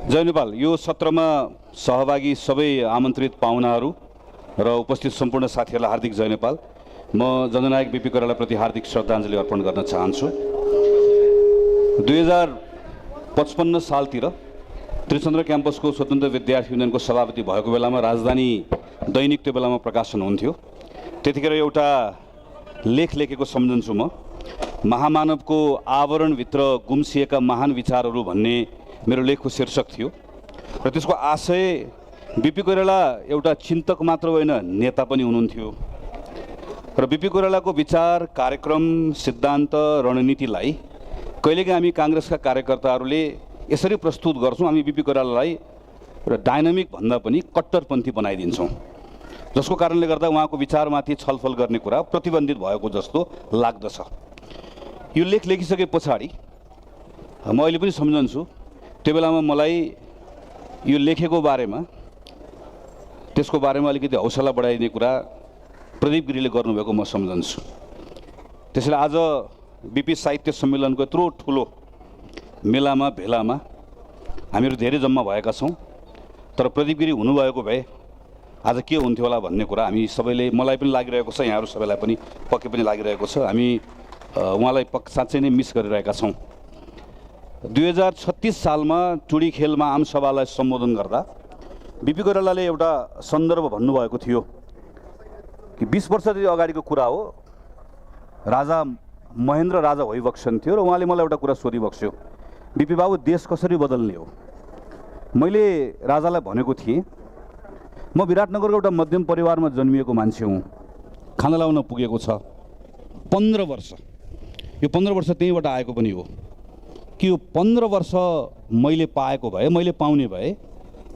जय नेपाल। यो सत्रमा सहभागी सबै आमन्त्रित पाहुनाहरू र उपस्थित सम्पूर्ण साथीहरूलाई हार्दिक जय नेपाल। म जननायक बीपी कोइरालाप्रति हार्दिक श्रद्धाञ्जली अर्पण गर्न चाहन्छु। 2055 सालतिर त्रिचन्द्र क्याम्पसको स्वतन्त्र विद्यार्थी युनियनको सभापति भएको बेलामा राजधानी दैनिक त्यो बेलामा प्रकाशन हुन्थ्यो। त्यतिखेर एउटा लेख लेखेको सम्झन्छु म। महामानवको आवरणभित्र गुम्सिएका महान विचारहरू भन्ने मेरो लेखको शीर्षक थियो र त्यसको आशय बीपी कोइराला एउटा चिन्तक मात्र होइन, नेता पनि हुनुहुन्थ्यो र बीपी कोइरालाको विचार, कार्यक्रम, सिद्धान्त, रणनीतिलाई कहिलेकाहीँ हामी काङ्ग्रेसका कार्यकर्ताहरूले यसरी प्रस्तुत गर्छौँ, हामी बीपी कोइरालालाई एउटा डाइनामिक भन्दा पनि कट्टरपन्थी बनाइदिन्छौँ, जसको कारणले गर्दा उहाँको विचारमाथि छलफल गर्ने कुरा प्रतिबन्धित भएको जस्तो लाग्दछ। यो लेख लेखिसके पछाडि म अहिले पनि सम्झन्छु, त्यो बेलामा मलाई यो लेखेको बारेमा, त्यसको बारेमा अलिकति हौसला बढाइदिने कुरा प्रदीप गिरीले गर्नुभएको म सम्झन्छु। त्यसैले आज बीपी साहित्य सम्मेलनको यत्रो ठुलो मेलामा, भेलामा हामीहरू धेरै जम्मा भएका छौँ, तर प्रदीप गिरी हुनुभएको भए आज के हुन्थ्यो होला भन्ने कुरा हामी सबैले, मलाई पनि लागिरहेको छ, यहाँहरू सबैलाई पनि पक्कै पनि लागिरहेको छ। हामी उहाँलाई साँच्चै नै मिस गरिरहेका छौँ। 2036 सालमा टुडी खेलमा आमसभालाई सम्बोधन गर्दा बीपी कोइरालाले एउटा सन्दर्भ भन्नुभएको थियो कि 20 वर्षदेखि अगाडिको कुरा हो, राजा महेन्द्र राजा भइबक्सन थियो र उहाँले मलाई एउटा कुरा सोधिबक्स्यो, बीपी बाबु देश कसरी बदल्ने हो? मैले राजालाई भनेको थिएँ, म विराटनगरको एउटा मध्यम परिवारमा जन्मिएको मान्छे हुँ, खाना लाउन पुगेको छ 15 वर्ष। यो 15 वर्ष त्यहीँबाट आएको पनि हो कि यो 15 वर्ष मैले पाएको भए, मैले पाउने भए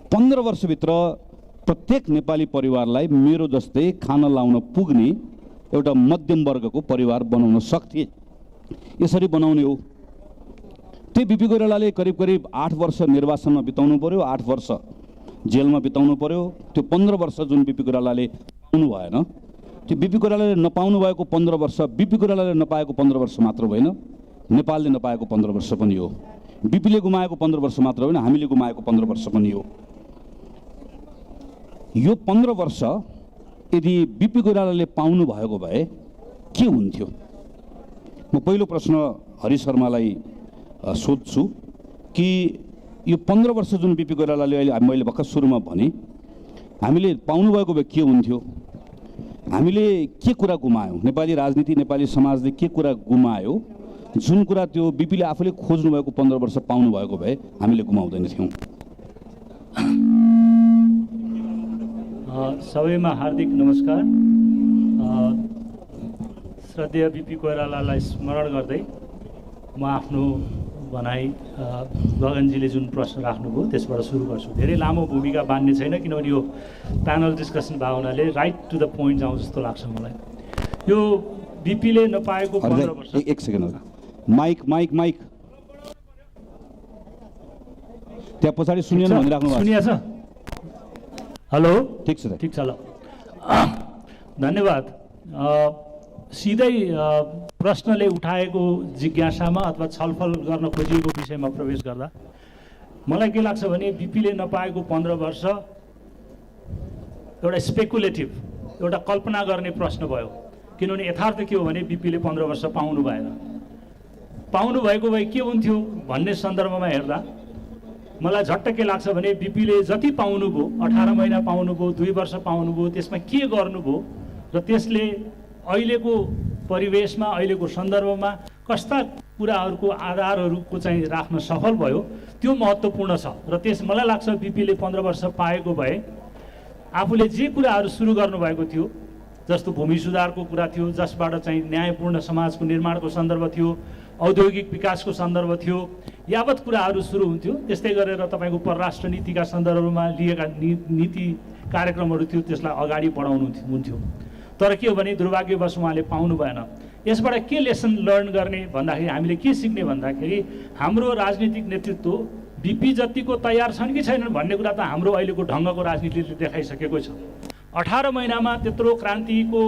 15 वर्षभित्र प्रत्येक नेपाली परिवारलाई मेरो जस्तै खाना लाउन पुग्ने एउटा मध्यम वर्गको परिवार बनाउन सक्थे। यसरी बनाउने हो। त्यही बीपी कोइरालाले करिब करिब 8 वर्ष निर्वासनमा बिताउनु पर्यो, 8 वर्ष जेलमा बिताउनु पर्यो। त्यो 15 वर्ष जुन बीपी कोइरालाले पाउनु भएन, त्यो बीपी कोइरालाले नपाउनु भएको 15 वर्ष, बीपी कोइरालाले नपाएको 15 वर्ष मात्र होइन, नेपालले नपाएको 15 वर्ष पनि हो। बीपीले गुमाएको 15 वर्ष मात्र होइन, हामीले गुमाएको 15 वर्ष पनि हो। यो 15 वर्ष यदि बीपी कोइरालाले पाउनु भएको भए के हुन्थ्यो? म पहिलो प्रश्न हरि शर्मालाई सोध्छु कि यो 15 वर्ष जुन बीपी कोइरालाले अहिले, मैले भर्खर सुरुमा भने, हामीले पाउनु भएको भए के हुन्थ्यो? हामीले के कुरा गुमायौँ? नेपाली राजनीति, नेपाली समाजले के कुरा गुमायो जुन कुरा त्यो बीपीले आफूले खोज्नु भएको 15 वर्ष पाउनु भएको भए हामीले गुमाउँदैन थियौँ? सबैमा हार्दिक नमस्कार। श्रद्धेय बीपी कोइरालालाई स्मरण गर्दै म आफ्नो भनाइ, गगनजीले जुन प्रश्न राख्नुभयो त्यसबाट सुरु गर्छु। धेरै लामो भूमिका बाँध्ने छैन, किनभने यो प्यानल डिस्कसन भावनाले राइट टु द पोइन्ट जाउँ जस्तो लाग्छ मलाई। यो बीपीले नपाएको 15 वर्ष। एक सेकेन्ड होला, माइक त्यहाँ पछाडि सुनिएन भनिराख्नु भएको छ। सुनिएछ? हेलो, ठिक छ, ठिक छ ल, धन्यवाद। सिधै प्रश्नले उठाएको जिज्ञासामा अथवा छलफल गर्न खोजिएको विषयमा प्रवेश गर्दा मलाई के लाग्छ भने बीपीले नपाएको 15 वर्ष एउटा स्पेकुलेटिभ, एउटा कल्पना गर्ने प्रश्न भयो। किनभने यथार्थ के हो भने बीपीले 15 वर्ष पाउनु भएन। पाउनु भएको भए के हुन्थ्यो भन्ने सन्दर्भमा हेर्दा मलाई झट्ट के लाग्छ भने बीपीले जति पाउनुभयो, 18 महिना पाउनुभयो, 2 वर्ष पाउनुभयो, त्यसमा के गर्नुभयो र त्यसले अहिलेको परिवेशमा, अहिलेको सन्दर्भमा कस्ता कुराहरूको आधारहरूको चाहिँ राख्न सफल भयो, त्यो महत्त्वपूर्ण छ। र त्यस मलाई लाग्छ बीपीले 15 वर्ष पाएको भए आफूले जे कुराहरू सुरु गर्नुभएको थियो, जस्तो भूमि सुधारको कुरा थियो, जसबाट चाहिँ न्यायपूर्ण समाजको निर्माणको सन्दर्भ थियो, औद्योगिक विकासको सन्दर्भ थियो, यावत कुराहरू सुरु हुन्थ्यो। त्यस्तै गरेर तपाईँको परराष्ट्र नीतिका सन्दर्भमा लिएका नीति कार्यक्रमहरू थियो, त्यसलाई अगाडि बढाउनु हुन्थ्यो। तर के हो भने दुर्भाग्यवश उहाँले पाउनु भएन। यसबाट के लेसन लर्न गर्ने भन्दाखेरि हामीले के सिक्ने भन्दाखेरि हाम्रो राजनीतिक नेतृत्व बीपी जतिको तयार छन् कि छैनन् भन्ने कुरा त हाम्रो अहिलेको ढङ्गको राजनीतिले देखाइसकेको छ। 18 महिनामा त्यत्रो क्रान्तिको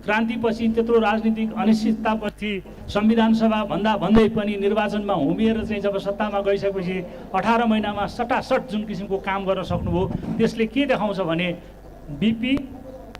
क्रान्तिपछि त्यत्रो राजनीतिक अनिश्चिततापछि संविधान सभा भन्दै पनि निर्वाचनमा होमिएर चाहिँ जब सत्तामा गइसकेपछि 18 महिनामा सटासट जुन किसिमको काम गर्न सक्नुभयो, त्यसले के देखाउँछ भने बिपी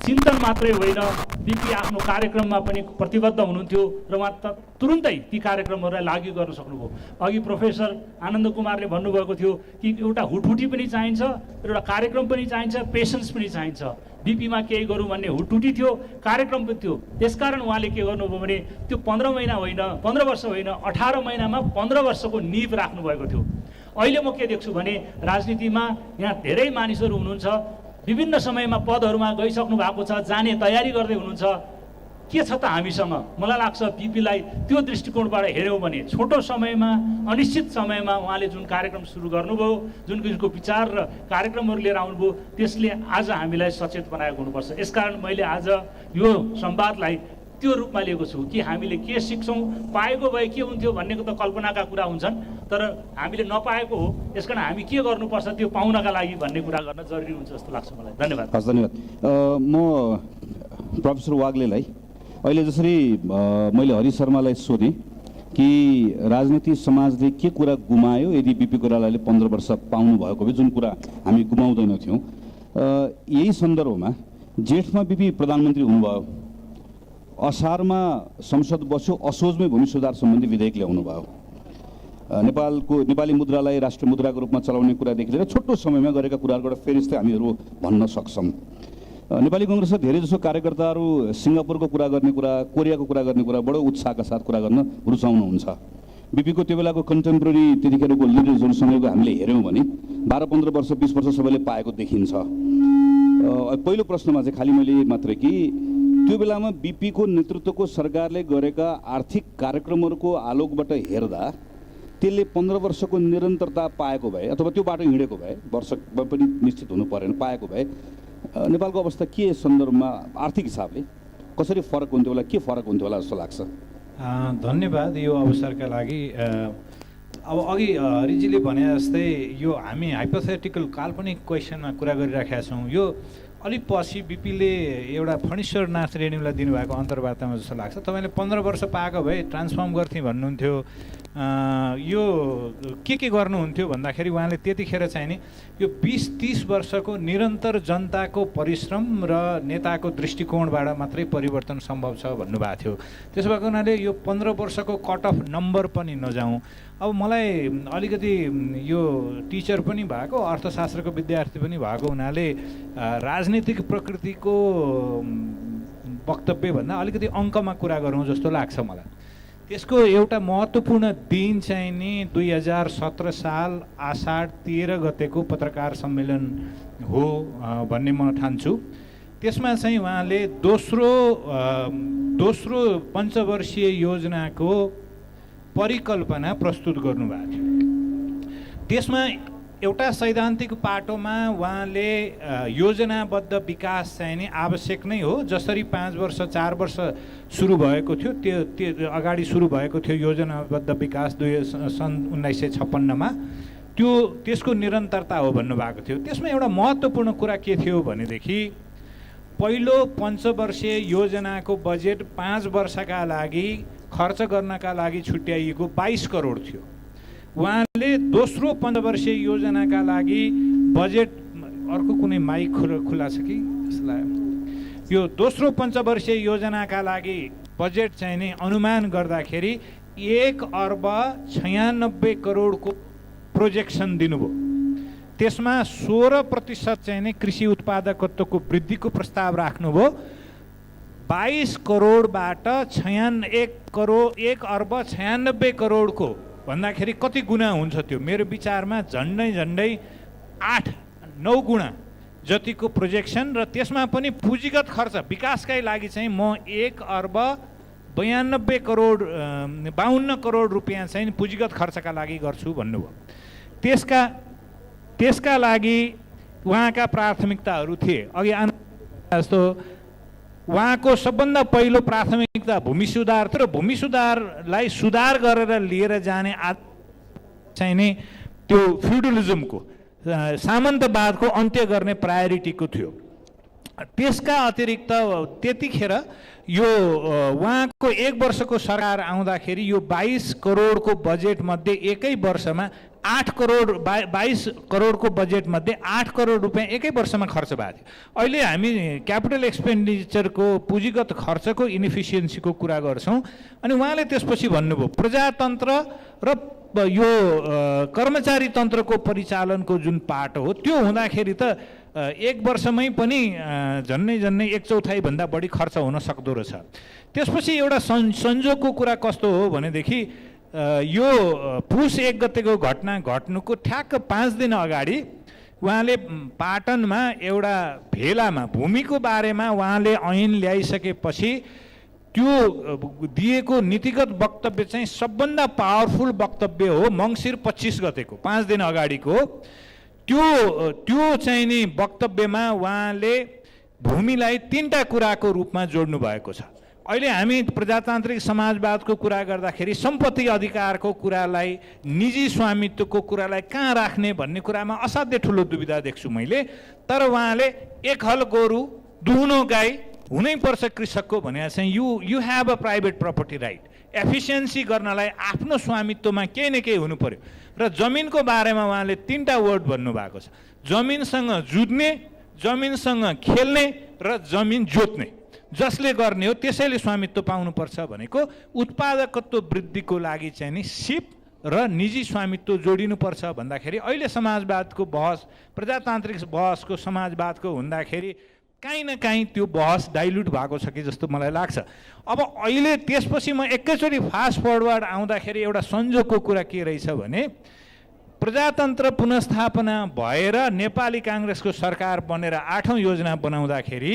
चिन्तन मात्रै होइन, बिपी आफ्नो कार्यक्रममा पनि प्रतिबद्ध हुनुहुन्थ्यो र उहाँ तुरुन्तै ती कार्यक्रमहरूलाई लागू गर्न सक्नुभयो। अघि प्रोफेसर आनन्द कुमारले भन्नुभएको थियो कि एउटा हुटहुटी पनि चाहिन्छ, एउटा कार्यक्रम पनि चाहिन्छ, पेसेन्स पनि चाहिन्छ। बिपीमा केही गरौँ भन्ने हुटहुटी थियो, कार्यक्रम पनि थियो। त्यसकारण उहाँले के गर्नुभयो भने त्यो 15 महिना होइन, 15 वर्ष होइन, 18 महिनामा 15 वर्षको नीव राख्नुभएको थियो। अहिले म के देख्छु भने राजनीतिमा यहाँ धेरै मानिसहरू हुनुहुन्छ, विभिन्न समयमा पदहरूमा गइसक्नु भएको छ, जाने तयारी गर्दै हुनुहुन्छ। के छ त हामीसँग? मलाई लाग्छ बिपीलाई त्यो दृष्टिकोणबाट हेऱ्यौँ भने छोटो समयमा, अनिश्चित समयमा उहाँले जुन कार्यक्रम सुरु गर्नुभयो, जुन किसिमको विचार र कार्यक्रमहरू लिएर आउनुभयो, त्यसले आज हामीलाई सचेत बनाएको हुनुपर्छ। यसकारण मैले आज यो संवादलाई त्यो रूपमा लिएको छु कि हामीले के सिक्छौँ, पाएको भए के हुन्थ्यो भन्नेको त कल्पनाका कुरा हुन्छन्, तर हामीले नपाएको हो, यसकारण हामी के गर्नुपर्छ त्यो पाउनका लागि भन्ने कुरा गर्न जरुरी हुन्छ जस्तो लाग्छ मलाई। धन्यवाद। हस्, धन्यवाद। म प्रोफेसर वाग्लेलाई अहिले जसरी मैले हरि शर्मालाई सोधेँ कि राजनीति समाजले के कुरा गुमायो यदि बिपी कोइरालाले 15 वर्ष पाउनु भएको भए, जुन कुरा हामी गुमाउँदैनौँ थियौँ, यही सन्दर्भमा जेठमा बिपी प्रधानमन्त्री हुनुभयो, असारमा संसद बस्यो, असोजमै भूमि सुधार सम्बन्धी विधेयक ल्याउनु भयो, नेपाली मुद्रालाई राष्ट्रिय मुद्राको रूपमा चलाउने कुरादेखि लिएर छोटो समयमा गरेका कुराहरूको एउटा फेरिस्तै हामीहरू भन्न सक्छौँ। नेपाली कङ्ग्रेसका धेरैजसो कार्यकर्ताहरू सिङ्गापुरको कुरा गर्ने कुरा, कोरियाको कुरा गर्ने कुरा बडो उत्साहका साथ कुरा गर्न रुचाउनुहुन्छ। बिपीको त्यो बेलाको कन्टेम्पोरेरी त्यतिखेरको लिडर्सहरूसँगको हामीले हेऱ्यौँ भने 12-15 वर्ष 20 वर्ष सबैले पाएको देखिन्छ। पहिलो प्रश्नमा चाहिँ खालि मैले मात्रै कि त्यो बेलामा बिपीको नेतृत्वको सरकारले गरेका आर्थिक कार्यक्रमहरूको आलोकबाट हेर्दा त्यसले 15 वर्षको निरन्तरता पाएको भए अथवा त्यो बाटो हिँडेको भए, वर्षमा पनि निश्चित हुनु परेन, पाएको भए नेपालको अवस्था के सन्दर्भमा आर्थिक हिसाबले कसरी फरक हुन्थ्यो होला, के फरक हुन्थ्यो होला जस्तो लाग्छ? धन्यवाद यो अवसरका लागि। अब अघि हरिजीले भने जस्तै यो हामी हाइपोथेटिकल काल्पनिक क्वेसनमा कुरा गरिराखेका छौँ। यो अलिक पछि बिपीले एउटा फणीश्वरनाथ रेग्मीलाई दिनुभएको अन्तर्वार्तामा जस्तो लाग्छ। तपाईँले 15 वर्ष पाएको भए ट्रान्सफर्म गर्थेँ भन्नुहुन्थ्यो, यो के गर्नुहुन्थ्यो भन्दाखेरि उहाँले त्यतिखेर चाहिँ नि यो 20-30 वर्षको निरन्तर जनताको परिश्रम र नेताको दृष्टिकोणबाट मात्रै परिवर्तन सम्भव छ भन्नुभएको थियो। त्यसो भएको हुनाले यो 15 वर्षको कट अफ नम्बर पनि नजाउँ। अब मलाई अलिकति यो टिचर पनि भएको, अर्थशास्त्रको विद्यार्थी पनि भएको हुनाले राजनीतिक प्रकृतिको वक्तव्यभन्दा अलिकति अङ्कमा कुरा गरौँ जस्तो लाग्छ मलाई। त्यसको एउटा महत्त्वपूर्ण दिन चाहिँ नि 2017 साल आषाढ 13 गतेको पत्रकार सम्मेलन हो भन्ने म ठान्छु। त्यसमा चाहिँ उहाँले दोस्रो पञ्चवर्षीय योजनाको परिकल्पना प्रस्तुत गर्नुभएको थियो। त्यसमा एउटा सैद्धान्तिक पाटोमा उहाँले योजनाबद्ध विकास चाहिँ नि आवश्यक नै हो, जसरी 5 वर्ष 4 वर्ष सुरु भएको थियो त्यो अगाडि सुरु भएको थियो योजनाबद्ध विकास सन् 1956मा, त्यसको निरन्तरता हो भन्नुभएको थियो। त्यसमा एउटा महत्त्वपूर्ण कुरा के थियो भनेदेखि पहिलो पञ्चवर्षीय योजनाको बजेट 5 वर्षका लागि खर्च गर्नका लागि छुट्याइएको 22 करोड थियो। उहाँले दोस्रो पञ्चवर्षीय योजनाका लागि बजेट, अर्को कुनै माइक खुला छ कि यसलाई, यो दोस्रो पञ्चवर्षीय योजनाका लागि बजेट चाहिँ नि अनुमान गर्दाखेरि 1 अर्ब 96 करोडको प्रोजेक्सन दिनुभयो। त्यसमा 16% चाहिँ नि कृषि उत्पादकत्वको वृद्धिको प्रस्ताव राख्नुभयो। 22 करोडबाट 1 अर्ब 96 करोडको भन्दाखेरि कति गुणा हुन्छ त्यो? मेरो विचारमा झन्डै 8-9 गुणा जतिको प्रोजेक्सन, र त्यसमा पनि पुँजीगत खर्च विकासकै लागि चाहिँ म 1 अर्ब 52 करोड रुपियाँ चाहिँ पुँजीगत खर्चका लागि गर्छु भन्नुभयो। त्यसका लागि उहाँका प्राथमिकताहरू थिए। अघि जस्तो उहाँको सबभन्दा पहिलो प्राथमिकता भूमि सुधार थियो र भूमि सुधारलाई सुधार गरेर लिएर जाने चाहिँ नि त्यो फ्युडलिजमको सामन्तवादको अन्त्य गर्ने प्रायोरिटीको थियो। त्यसका अतिरिक्त त्यतिखेर यो उहाँको 1 वर्षको सरकार आउँदाखेरि यो 22 करोडको बजेट मध्ये एकै वर्षमा 8 करोड 22 करोडको बजेट मध्ये 8 करोड रुपियाँ एकै वर्षमा खर्च भएको थियो। अहिले हामी क्यापिटल एक्सपेन्डिचरको पुँजीगत खर्चको इनइफिसियन्सीको कुरा गर्छौँ अनि उहाँले त्यसपछि भन्नुभयो प्रजातन्त्र र यो कर्मचारी तन्त्रको परिचालनको जुन पाटो हो त्यो हुँदाखेरि त 1 वर्षमै पनि झन्नै 1/4 भन्दा बढी खर्च हुन सक्दो रहेछ। त्यसपछि एउटा संजोगको कुरा कस्तो हो भनेदेखि यो पुस 1 गतेको घटना घट्नुको ठ्याक्क 5 दिन अगाडि उहाँले पाटनमा एउटा भेलामा भूमिको बारेमा उहाँले ऐन ल्याइसकेपछि त्यो दिएको नीतिगत वक्तव्य चाहिँ सबभन्दा पावरफुल वक्तव्य हो मङ्सिर 25 गतेको 5 दिन अगाडिको। त्यो चाहिँ नि वक्तव्यमा उहाँले भूमिलाई 3टा कुराको रूपमा जोड्नु भएको छ। अहिले हामी प्रजातान्त्रिक समाजवादको कुरा गर्दाखेरि सम्पत्ति अधिकारको कुरालाई निजी स्वामित्वको कुरालाई कहाँ राख्ने भन्ने कुरामा असाध्यै ठुलो दुविधा देख्छु मैले। तर उहाँले 1 हल गोरु दुहुनो गाई हुनैपर्छ कृषकको भने चाहिँ you have a private property right. Efficiency गर्नलाई आफ्नो स्वामित्वमा केही न केही हुनु पर्यो र जमिनको बारेमा उहाँले 3टा वर्ड भन्नुभएको छ, जमिनसँग जुझ्ने, जमिनसँग खेल्ने र जमिन जोत्ने। जसले गर्ने हो त्यसैले स्वामित्व पाउनुपर्छ भनेको उत्पादकत्व वृद्धिको लागि चाहिँ नि सिप र निजी स्वामित्व जोडिनुपर्छ भन्दाखेरि अहिले समाजवादको बहस प्रजातान्त्रिक बहसको समाजवादको हुँदाखेरि काहीँ न काहीँ त्यो बहस डाइल्युट भएको छ कि जस्तो मलाई लाग्छ। अब अहिले त्यसपछि म एकैचोटि फास्ट फरवर्ड आउँदाखेरि एउटा संजोगको कुरा के रहेछ भने प्रजातन्त्र पुनर्स्थापना भएर नेपाली काङ्ग्रेसको सरकार बनेर 8औं योजना बनाउँदाखेरि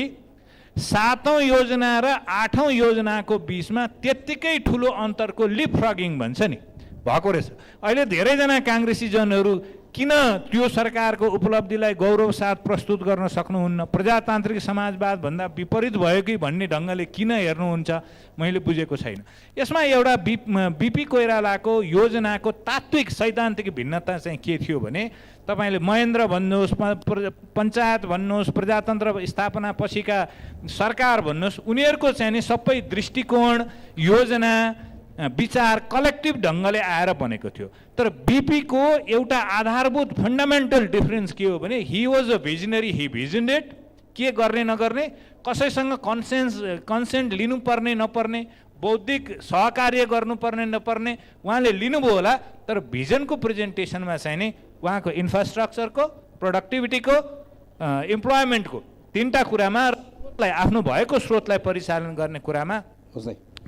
7औं योजना र 8औं योजनाको बिचमा त्यत्तिकै ठुलो अन्तरको लिप फ्रगिङ भन्छ नि भएको रहेछ। अहिले धेरैजना काङ्ग्रेसीजनहरू किन त्यो सरकारको उपलब्धिलाई गौरव साथ प्रस्तुत गर्न सक्नुहुन्न, प्रजातान्त्रिक समाजवाद भन्दा विपरीत भयो कि भन्ने ढङ्गले किन हेर्नुहुन्छ मैले बुझेको छैन। यसमा एउटा बिपी कोइरालाको योजनाको तात्विक सैद्धान्तिक भिन्नता चाहिँ के थियो भने तपाईँले महेन्द्र भन्नुहोस्, पञ्चायत भन्नुहोस्, प्रजातन्त्र स्थापना पछिका सरकार भन्नुहोस्, उनीहरूको चाहिँ नि सबै दृष्टिकोण योजना विचार कलेक्टिभ ढङ्गले आएर बनेको थियो। तर बिपीको एउटा आधारभूत फन्डामेन्टल डिफरेन्स के हो भने he was a visionary, he visioned के गर्ने नगर्ने, कसैसँग कन्सेन्ट लिनुपर्ने नपर्ने, बौद्धिक सहकार्य गर्नुपर्ने नपर्ने उहाँले लिनुभयो होला। तर भिजनको प्रेजेन्टेसनमा चाहिँ नि उहाँको इन्फ्रास्ट्रक्चरको, प्रोडक्टिभिटीको, इम्प्लोइमेन्टको 3टा कुरामा आफ्नो भएको स्रोतलाई परिचालन गर्ने कुरामा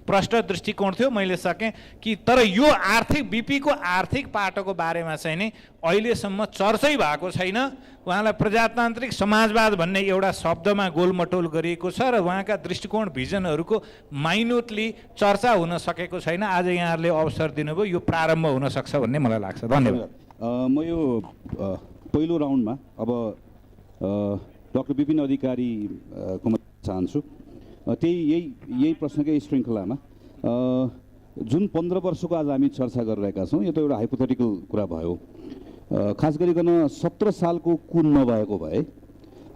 प्रष्ट दृष्टिकोण थियो। मैले सकेँ कि तर यो आर्थिक बिपीको आर्थिक पाटोको बारेमा चाहिँ नि अहिलेसम्म चर्चै भएको छैन। उहाँलाई प्रजातान्त्रिक समाजवाद भन्ने एउटा शब्दमा गोलमटोल गरिएको छ र उहाँका दृष्टिकोण भिजनहरूको माइन्युटली चर्चा हुन सकेको छैन। आज यहाँहरूले अवसर दिनुभयो, यो प्रारम्भ हुनसक्छ भन्ने मलाई लाग्छ। धन्यवाद। म यो पहिलो राउन्डमा अब डाक्टर विपिन अधिकारीको चाहन्छु। यही प्रश्नकै श्रृङ्खलामा जुन 15 वर्षको आज हामी चर्चा गरिरहेका छौँ, यो त एउटा हाइपोथेटिकल कुरा भयो। खास गरिकन 17 सालको कुन नभएको भए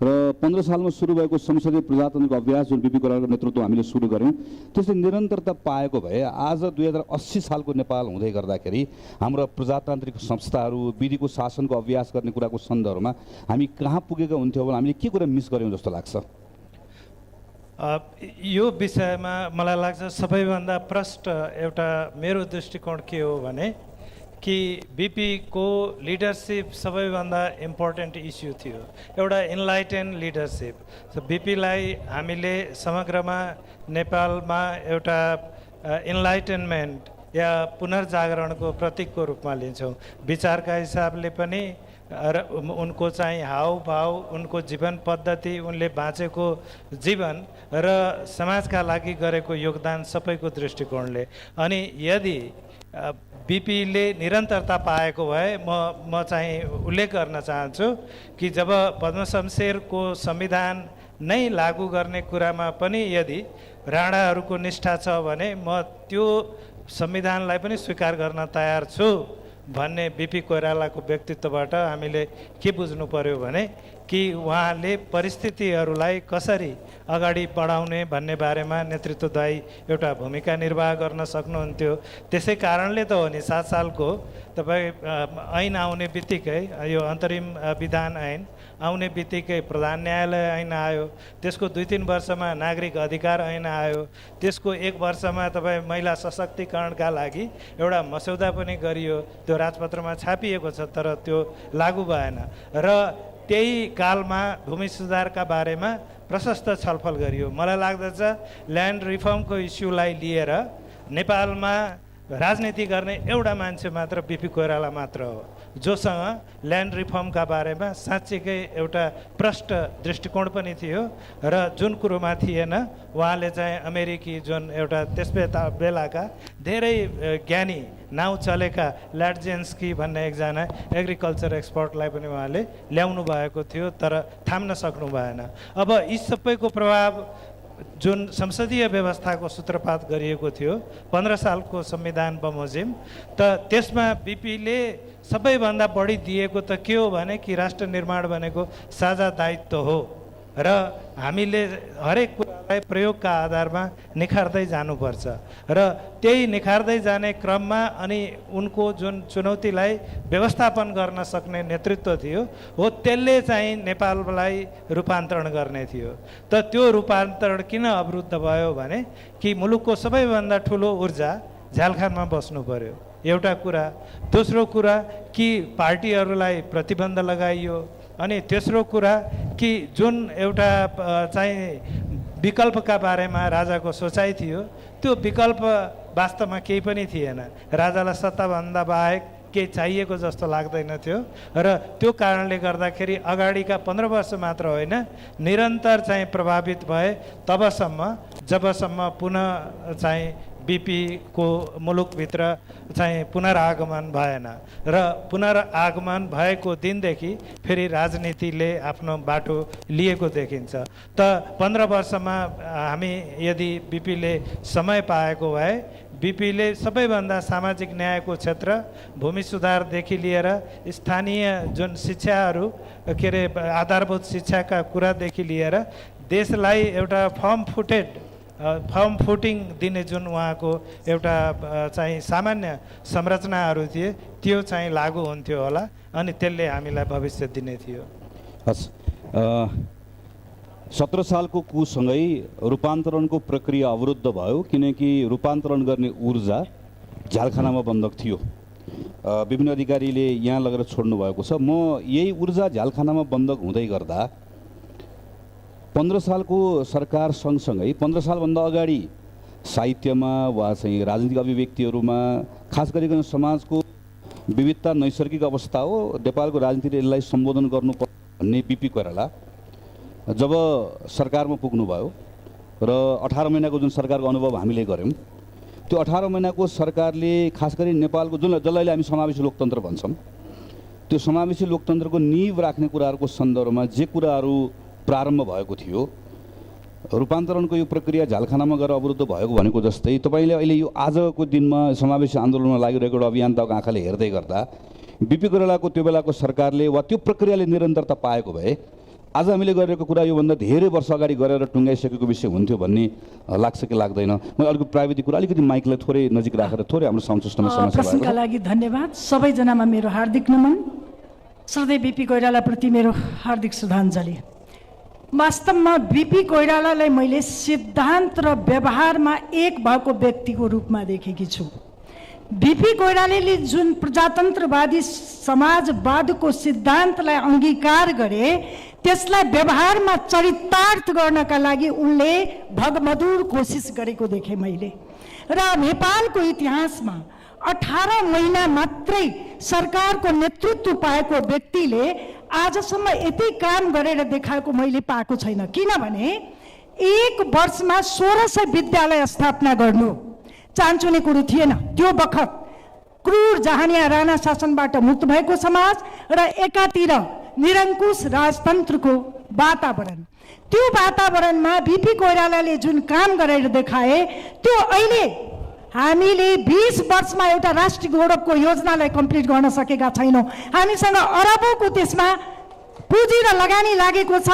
र 15 सालमा सुरु भएको संसदीय प्रजातन्त्रको अभ्यास जुन बिपी कोइरालाको नेतृत्वमा हामीले सुरु गऱ्यौँ त्यसले निरन्तरता पाएको भए आज 2080 सालको नेपाल हुँदै गर्दाखेरि हाम्रो प्रजातान्त्रिक संस्थाहरू विधिको शासनको अभ्यास गर्ने कुराको सन्दर्भमा हामी कहाँ पुगेका हुन्थ्यौँ भने हामीले के कुरा मिस गऱ्यौँ जस्तो लाग्छ? यो विषयमा मलाई लाग्छ सबैभन्दा प्रष्ट एउटा मेरो दृष्टिकोण के हो भने कि बिपीको लिडरसिप सबैभन्दा इम्पोर्टेन्ट इस्यु थियो, एउटा इन्लाइटेन लिडरसिप। बिपीलाई हामीले समग्रमा नेपालमा एउटा इन्लाइटेनमेन्ट या पुनर्जागरणको प्रतीकको रूपमा लिन्छौँ। विचारका हिसाबले पनि र उनको चाहिँ हावभाव, उनको जीवन पद्धति, उनले बाँचेको जीवन र समाजका लागि गरेको योगदान सबैको दृष्टिकोणले। अनि यदि बिपीले निरन्तरता पाएको भए म चाहिँ उल्लेख गर्न चाहन्छु कि जब पद्मशमशेरको संविधान नै लागू गर्ने कुरामा पनि यदि राणाहरूको निष्ठा छ भने म त्यो संविधानलाई पनि स्वीकार गर्न तयार छु भन्ने बिपी कोइरालाको व्यक्तित्वबाट हामीले के बुझ्नु पर्यो भने कि उहाँले परिस्थितिहरूलाई कसरी अगाडि बढाउने भन्ने बारेमा नेतृत्वदायी एउटा भूमिका निर्वाह गर्न सक्नुहुन्थ्यो। त्यसै कारणले त हो नि 7 सालको तपाईँ ऐन आउने बित्तिकै यो अन्तरिम विधान ऐन आउने बित्तिकै प्रधान न्यायालय ऐन आयो, त्यसको 2-3 वर्षमा नागरिक अधिकार ऐन आयो, त्यसको 1 वर्षमा तपाईँ महिला सशक्तिकरणका लागि एउटा मस्यौदा पनि गरियो, त्यो राजपत्रमा छापिएको छ तर त्यो लागू भएन। र त्यही कालमा भूमि सुधारका बारेमा प्रशस्त छलफल गरियो। मलाई लाग्दछ ल्यान्ड रिफर्मको इस्युलाई लिएर नेपालमा राजनीति गर्ने एउटा मान्छे मात्र बिपी कोइराला मात्र हो जोसँग ल्यान्ड रिफर्मका बारेमा साँच्चीकै एउटा प्रष्ट दृष्टिकोण पनि थियो र जुन कुरोमा थिएन उहाँले चाहिँ अमेरिकी जुन एउटा त्यस बेलाका धेरै ज्ञानी नाउँ चलेका ल्याडजेन्स्की भन्ने एकजना एग्रिकल्चर एक्सपर्टलाई पनि उहाँले ल्याउनु भएको थियो तर थाम्न सक्नु भएन। अब यी सबैको प्रभाव जुन संसदीय व्यवस्थाको सूत्रपात गरिएको थियो 15 सालको संविधान बमोजिम त त्यसमा बिपीले सबैभन्दा बढी दिएको त के हो भने कि राष्ट्र निर्माण भनेको साझा दायित्व हो र हामीले हरेक कुरालाई प्रयोगका आधारमा निखार्दै जानुपर्छ र त्यही निखार्दै जाने क्रममा अनि उनको जुन चुनौतीलाई व्यवस्थापन गर्न सक्ने नेतृत्व थियो हो त्यसले चाहिँ नेपाललाई रूपान्तरण गर्ने थियो। त त्यो रूपान्तरण किन अवरुद्ध भयो भने कि मुलुकको सबैभन्दा ठुलो ऊर्जा झ्यालखानमा बस्नु पर्यो एउटा कुरा। दोस्रो कुरा कि पार्टीहरूलाई प्रतिबन्ध लगाइयो अनि तेस्रो कुरा कि जुन एउटा चाहिँ विकल्पका बारेमा राजाको सोचाइ थियो त्यो विकल्प वास्तवमा केही पनि थिएन। राजालाई सत्ताभन्दा बाहेक केही चाहिएको जस्तो लाग्दैन थियो र त्यो कारणले गर्दाखेरि अगाडिका 15 वर्ष मात्र होइन निरन्तर चाहिँ प्रभावित भए तबसम्म जबसम्म पुनः चाहिँ बिपीको मुलुकभित्र चाहिँ पुनरागमन भएन र पुनरागमन भएको दिनदेखि फेरि राजनीतिले आफ्नो बाटो लिएको देखिन्छ। त 15 वर्षमा हामी यदि बिपीले समय पाएको भए बिपीले सबैभन्दा सामाजिक न्यायको क्षेत्र भूमि सुधारदेखि लिएर स्थानीय जुन शिक्षाहरू के अरे आधारभूत शिक्षाका कुरादेखि लिएर देशलाई एउटा फर्म फुटिङ दिने जुन उहाँको एउटा चाहिँ सामान्य संरचनाहरू थिए त्यो चाहिँ लागू हुन्थ्यो होला अनि त्यसले हामीलाई भविष्य दिने थियो। हस् 17 सालको कुसँगै रूपान्तरणको प्रक्रिया अवरुद्ध भयो किनकि रूपान्तरण गर्ने ऊर्जा झ्यालखानामा बन्धक थियो। विभिन्न अधिकारीले यहाँ लगेर छोड्नु भएको छ। म यही ऊर्जा झ्यालखानामा बन्धक हुँदै गर्दा 15 सालको सरकार सँगसँगै 15 सालभन्दा अगाडि साहित्यमा वा चाहिँ राजनीतिक अभिव्यक्तिहरूमा खास गरिकन समाजको विविधता नैसर्गिक अवस्था हो नेपालको राजनीतिले यसलाई सम्बोधन गर्नुपर्छ भन्ने बिपी कोइराला जब सरकारमा पुग्नुभयो र 18 महिनाको जुन सरकारको अनुभव हामीले गऱ्यौँ त्यो 18 महिनाको सरकारले खास गरी नेपालको जसलाई हामी समावेशी लोकतन्त्र भन्छौँ त्यो समावेशी लोकतन्त्रको नीव राख्ने कुराहरूको सन्दर्भमा जे कुराहरू प्रारम्भ भएको थियो रूपान्तरणको यो प्रक्रिया झ्यालखानामा गएर अवरुद्ध भएको भनेको जस्तै तपाईँले अहिले यो आजको दिनमा समावेशी आन्दोलनमा लागिरहेको एउटा अभियन्ताको आँखाले हेर्दै गर्दा बिपी कोइरालाको त्यो बेलाको सरकारले वा त्यो प्रक्रियाले निरन्तरता पाएको भए आज हामीले गरिरहेको कुरा योभन्दा धेरै वर्ष अगाडि गरेर टुङ्गाइसकेको विषय हुन्थ्यो भन्ने लाग्छ कि लाग्दैन? मैले अलिकति प्राविधिक कुरा अलिकति माइकलाई थोरै नजिक राखेर थोरै हाम्रो साउन्ड सिस्टममा समस्या भएको प्रश्नका लागि धन्यवाद। सबैजनामा मेरो हार्दिक नमन। श्रद्धेय बिपी कोइरालाप्रति मेरो हार्दिक श्रद्धाञ्जली। वास्तवमा बिपी कोइरालालाई मैले सिद्धान्त र व्यवहारमा एक भएको व्यक्तिको रूपमा देखेकी छु। बिपी कोइरालाले जुन प्रजातन्त्रवादी समाजवादको सिद्धान्तलाई अङ्गीकार गरे त्यसलाई व्यवहारमा चरितार्थ गर्नका लागि उनले भगमधुर कोसिस गरेको देखेँ मैले। र नेपालको इतिहासमा 18 महिना मात्रै सरकारको नेतृत्व पाएको व्यक्तिले आजसम्म यति काम गरेर देखाएको मैले पाएको छैन। किनभने 1 वर्षमा 1600 विद्यालय स्थापना गर्नु चान्चुने कुरो थिएन। त्यो बखत क्रूर जहानिया राणा शासनबाट मुक्त भएको समाज र एकातिर निरङ्कुश राजतन्त्रको वातावरण, त्यो वातावरणमा बिपी कोइरालाले जुन काम गरेर देखाए त्यो अहिले हामीले 20 वर्षमा एउटा राष्ट्रिय गौरवको योजनालाई कम्प्लिट गर्न सकेका छैनौँ। हामीसँग अरबौँको त्यसमा पुँजी र लगानी लागेको छ।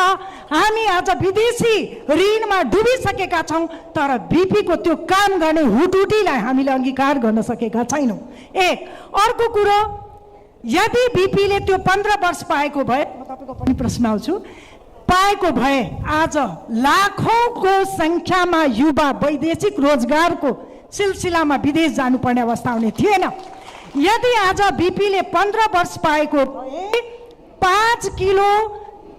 हामी आज विदेशी ऋणमा डुबिसकेका छौँ, तर बिपीको त्यो काम गर्ने हुटुटीलाई हामीले अङ्गीकार गर्न सकेका छैनौँ। एक अर्को कुरो, यदि बिपीले त्यो 15 वर्ष पाएको भए, म तपाईँको पनि प्रश्न आउँछु, पाएको भए आज लाखौँको सङ्ख्यामा युवा वैदेशिक रोजगारको सिलसिलामा विदेश जानुपर्ने अवस्था हुने थिएन। यदि आज बिपीले 15 वर्ष पाएको भए 5 किलो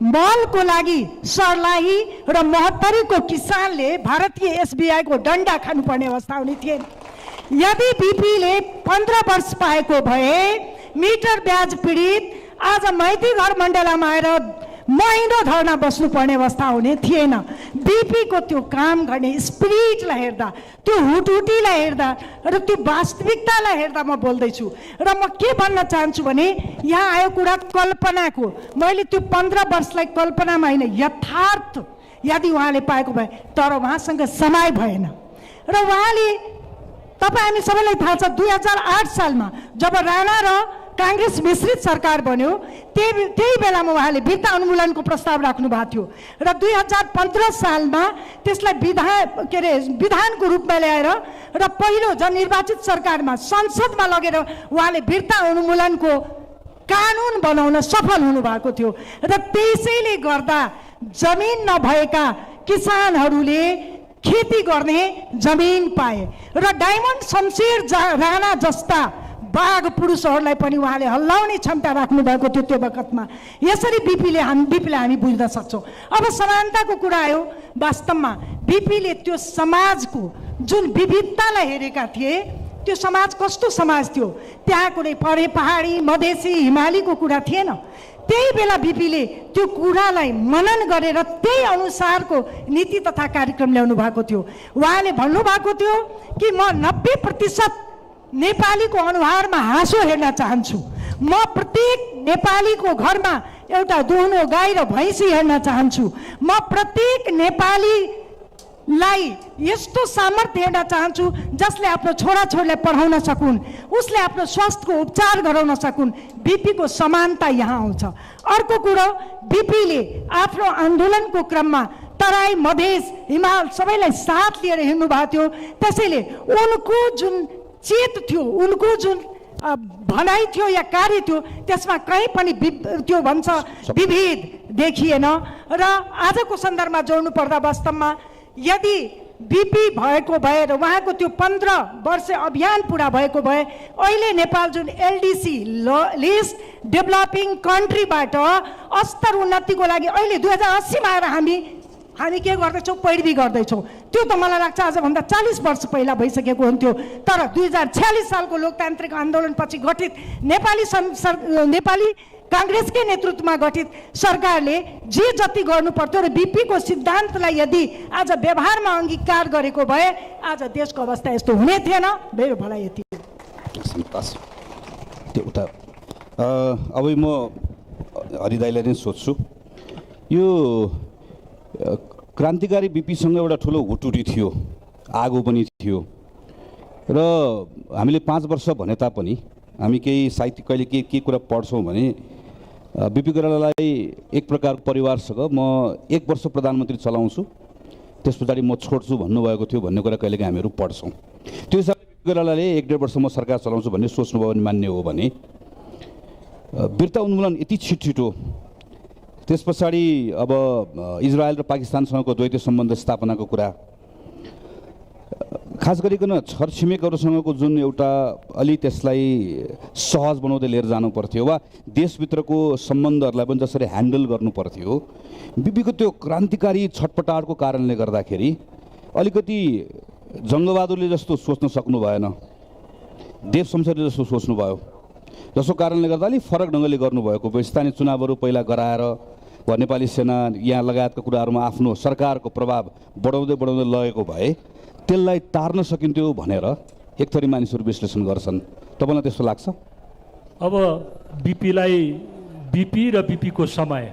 मलको लागि सर्लाही र महत्तरीको किसानले भारतीय एसबिआईको डन्डा खानुपर्ने अवस्था हुने थिएन। यदि बिपीले 15 वर्ष पाएको भए मिटर ब्याज पीडित आज मैती घर मण्डलामा आएर महिनो धर्ना बस्नुपर्ने अवस्था हुने थिएन। बिपीको त्यो काम गर्ने स्पिरिटलाई हेर्दा, त्यो हुटहुटीलाई हेर्दा र त्यो वास्तविकतालाई हेर्दा म बोल्दैछु। र म के भन्न चाहन्छु भने यहाँ आयो कुरा कल्पनाको। मैले त्यो 15 वर्षलाई कल्पनामा होइन, यथार्थ यदि उहाँले पाएको भए, तर उहाँसँग समय भएन। र उहाँले, तपाईँ हामी सबैलाई थाहा छ, 2008 सालमा जब राणा र काङ्ग्रेस मिश्रित सरकार बन्यो, त्यही बेलामा उहाँले वीरता उन्मूलनको प्रस्ताव राख्नु भएको थियो र 2015 सालमा त्यसलाई विधानको रूपमा ल्याएर र पहिलो जननिर्वाचित सरकारमा संसदमा लगेर उहाँले वीरता उन्मूलनको कानुन बनाउन सफल हुनुभएको थियो। र त्यसैले गर्दा जमिन नभएका किसानहरूले खेती गर्ने जमिन पाए र डायमन्ड शमशेर राणा जस्ता बाघ पुरुषहरूलाई पनि उहाँले हल्लाउने क्षमता राख्नु भएको थियो त्यो बखतमा। यसरी बिपीले हामी बुझ्न सक्छौँ। अब समानताको कुरा आयो। वास्तवमा बिपीले त्यो समाजको जुन विविधतालाई हेरेका थिए, त्यो समाज कस्तो समाज थियो, त्यहाँ कुनै पहाडी मधेसी हिमालीको कुरा थिएन। त्यही बेला बिपीले त्यो कुरालाई मनन गरेर त्यही अनुसारको नीति तथा कार्यक्रम ल्याउनु भएको थियो। उहाँले भन्नुभएको थियो कि म 90% नेपालीको अनुहारमा हाँसो हेर्न चाहन्छु, म प्रत्येक नेपालीको घरमा एउटा दुहुनो गाई र भैँसी हेर्न चाहन्छु, म प्रत्येक नेपालीलाई यस्तो सामर्थ्य हेर्न चाहन्छु जसले आफ्नो छोराछोरीलाई पढाउन सकुन्, उसले आफ्नो स्वास्थ्यको उपचार गराउन सकुन्। बिपीको समानता यहाँ आउँछ। अर्को कुरो, बिपीले आफ्नो आन्दोलनको क्रममा तराई मधेस हिमाल सबैलाई साथ लिएर हिँड्नु भएको थियो। त्यसैले उनको जुन चेत थियो, उनको जुन भनाइ थियो या कार्य थियो, त्यसमा कहीँ पनि त्यो भन्छ विभेद देखिएन। र आजको सन्दर्भमा जोड्नु पर्दा वास्तवमा यदि बिपी भएको भए र उहाँको त्यो 15 वर्ष अभियान पुरा भएको भए अहिले नेपाल जुन एलडिसी लिस्ट डेभलपिङ कन्ट्रीबाट अस्तर उन्नतिको लागि अहिले 2080मा आएर हामी के गर्दैछौँ, पैरवी गर्दैछौँ। त्यो त मलाई लाग्छ आजभन्दा 40 वर्ष पहिला भइसकेको हुन्थ्यो। तर 2046 सालको लोकतान्त्रिक आन्दोलनपछि गठित नेपाली काङ्ग्रेसकै नेतृत्वमा गठित सरकारले जे जति गर्नु पर्थ्यो र बिपीको सिद्धान्तलाई यदि आज व्यवहारमा अङ्गीकार गरेको भए आज देशको अवस्था यस्तो हुने थिएन। मेरो भलाइ यति। अब म हरिदाईलाई नै सोध्छु, यो क्रान्तिकारी बिपीसँग एउटा ठुलो हुटुटी थियो, आगो पनि थियो र हामीले 5 वर्ष भने तापनि हामी केही साहित्य कहिले के कुरा पढ्छौँ भने बिपी कोइरालालाई एक प्रकारको परिवारसँग म 1 वर्ष प्रधानमन्त्री चलाउँछु त्यस पछाडि म छोड्छु भन्नुभएको थियो भन्ने कुरा कहिलेकाहीँ हामीहरू पढ्छौँ। त्यो हिसाबले बिपी कोइरालाले 1-1.5 वर्ष म सरकार चलाउँछु भन्ने सोच्नुभयो भने मान्य हो भने वीरता उन्मूलन यति छिटो त्यस पछाडि अब इजरायल र पाकिस्तानसँगको द्वैत सम्बन्ध स्थापनाको कुरा, खास गरिकन छरछिमेकहरूसँगको जुन एउटा अलि त्यसलाई सहज बनाउँदै लिएर जानु पर्थ्यो वा देशभित्रको सम्बन्धहरूलाई पनि जसरी ह्यान्डल गर्नु पर्थ्यो, बिपीको त्यो क्रान्तिकारी छटपटाटको कारणले गर्दाखेरि अलिकति जङ्गबहादुरले जस्तो सोच्न सक्नु भएन, देव शमशेरले जस्तो सोच्नुभयो, जसको कारणले गर्दा अलिक फरक ढङ्गले गर्नुभएको भयो। स्थानीय चुनावहरू पहिला गराएर वा नेपाली सेना यहाँ लगायतका कुराहरूमा आफ्नो सरकारको प्रभाव बढाउँदै लगेको भए त्यसलाई टार्न सकिन्थ्यो भनेर एक थरी मानिसहरू विश्लेषण गर्छन्। तपाईँलाई त्यस्तो लाग्छ? अब बिपी र बिपीको समय,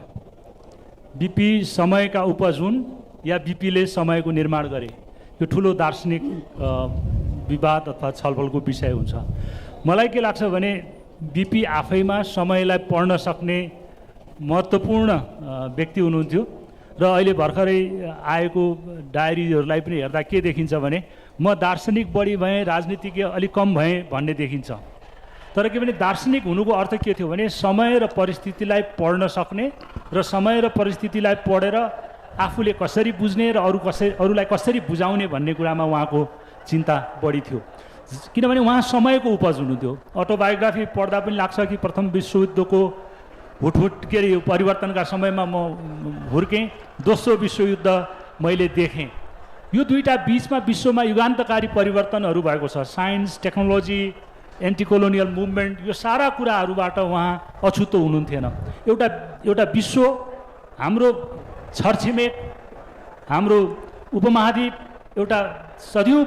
बिपी समयका उपज हुन् या बिपीले समयको निर्माण गरे, यो ठुलो दार्शनिक विवाद अथवा छलफलको विषय हुन्छ। मलाई के लाग्छ भने बिपी आफैमा समयलाई पढ्न सक्ने महत्त्वपूर्ण व्यक्ति हुनुहुन्थ्यो र अहिले भर्खरै आएको डायरीहरूलाई पनि हेर्दा के देखिन्छ भने म दार्शनिक बढी भएँ, राजनीतिज्ञ अलिक कम भएँ भन्ने देखिन्छ। तर के भने दार्शनिक हुनुको अर्थ के थियो भने समय र परिस्थितिलाई पढ्न सक्ने र समय र परिस्थितिलाई पढेर आफूले कसरी बुझ्ने र अरूलाई कसरी बुझाउने भन्ने कुरामा उहाँको चिन्ता बढी थियो। किनभने उहाँ समयको उपज हुनुहुन्थ्यो। अटोबायोग्राफी पढ्दा पनि लाग्छ कि प्रथम विश्वयुद्धको हुटहुट के अरे परिवर्तनका समयमा म हुर्केँ, दोस्रो विश्वयुद्ध मैले देखेँ। यो दुईटा बिचमा विश्वमा युगान्तकारी परिवर्तनहरू भएको छ। Science, technology, anti colonial movement, यो सारा कुराहरूबाट उहाँ अछुतो हुनुहुन्थेन। एउटा विश्व, हाम्रो छरछिमेक, हाम्रो उपमहाद्वीप एउटा सदियौँ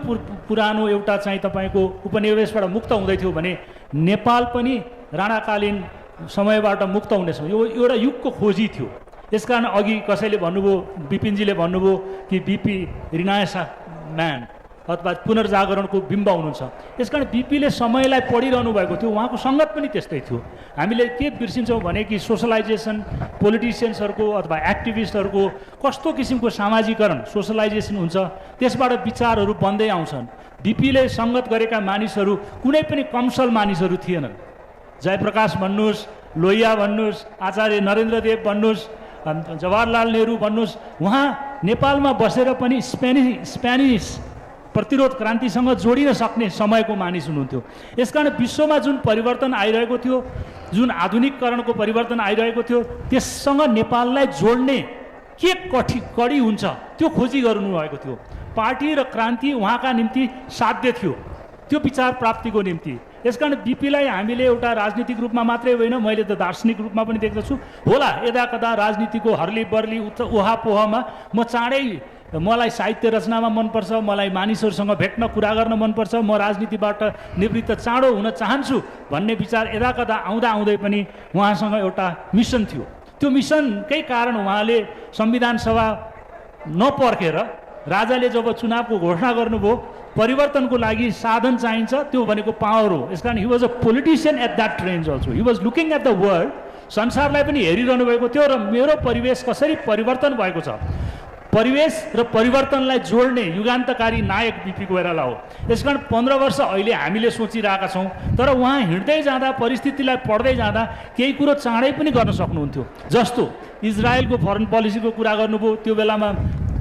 पुरानो एउटा चाहिँ तपाईँको उपनिवेशबाट मुक्त हुँदै थियो भने नेपाल पनि राणाकालीन समयबाट मुक्त हुनेछ। यो एउटा युगको खोजी थियो। यसकारण अघि कसैले भन्नुभयो, बिपिनजीले भन्नुभयो कि बिपी रिनायसा म्यान अथवा पुनर्जागरणको बिम्ब हुनुहुन्छ। यसकारण बिपीले समयलाई पढिरहनु भएको थियो। उहाँको सङ्गत पनि त्यस्तै थियो। हामीले के बिर्सिन्छौँ भने कि सोसलाइजेसन, पोलिटिसियन्सहरूको अथवा एक्टिभिस्टहरूको कस्तो किसिमको सामाजिकरण, सोसलाइजेसन हुन्छ, त्यसबाट विचारहरू बन्दै आउँछन्। बिपीले सङ्गत गरेका मानिसहरू कुनै पनि कमसल मानिसहरू थिएनन्। जयप्रकाश भन्नुहोस्, लोहिया भन्नुहोस्, आचार्य नरेन्द्रदेव भन्नुहोस्, जवाहरलाल नेहरू भन्नुहोस्, उहाँ नेपालमा बसेर पनि स्पेनिस प्रतिरोध क्रान्तिसँग जोडिन सक्ने समयको मानिस हुनुहुन्थ्यो। यसकारण विश्वमा जुन परिवर्तन आइरहेको थियो, जुन आधुनिककरणको परिवर्तन आइरहेको थियो, त्यससँग नेपाललाई जोड्ने के कडी हुन्छ त्यो खोजी गर्नुभएको थियो। पार्टी र क्रान्ति उहाँका निम्ति साध्य थियो, त्यो विचार प्राप्तिको निम्ति। यसकारण बिपीलाई हामीले एउटा राजनीतिक रूपमा मात्रै होइन, मैले त दार्शनिक रूपमा पनि देख्दछु। होला यदा कदा राजनीतिको हर्ली बर्ली उहापोहमा म चाँडै, मलाई साहित्य रचनामा मनपर्छ, मलाई मानिसहरूसँग भेट्न कुरा गर्न मनपर्छ, म राजनीतिबाट निवृत्त चाँडो हुन चाहन्छु भन्ने विचार यदा कदा आउँदा आउँदै पनि उहाँसँग एउटा मिसन थियो। त्यो मिसनकै कारण उहाँले संविधान सभा नपर्खेर राजाले जब चुनावको घोषणा गर्नुभयो, परिवर्तनको लागि साधन चाहिन्छ, त्यो भनेको पावर हो। यसकारण he was a politician at that range also. He was looking at the world, संसारलाई पनि हेरिरहनु भएको थियो र मेरो परिवेश कसरी परिवर्तन भएको छ, परिवेश र परिवर्तनलाई जोड्ने युगान्तकारी नायक बिपी कोइराला हो। यसकारण 15 वर्ष अहिले हामीले सोचिरहेका छौँ, तर उहाँ हिँड्दै जाँदा, परिस्थितिलाई पढ्दै जाँदा केही कुरो चाँडै पनि गर्न सक्नुहुन्थ्यो। जस्तो इजरायलको फरेन पोलिसीको कुरा गर्नुभयो, त्यो बेलामा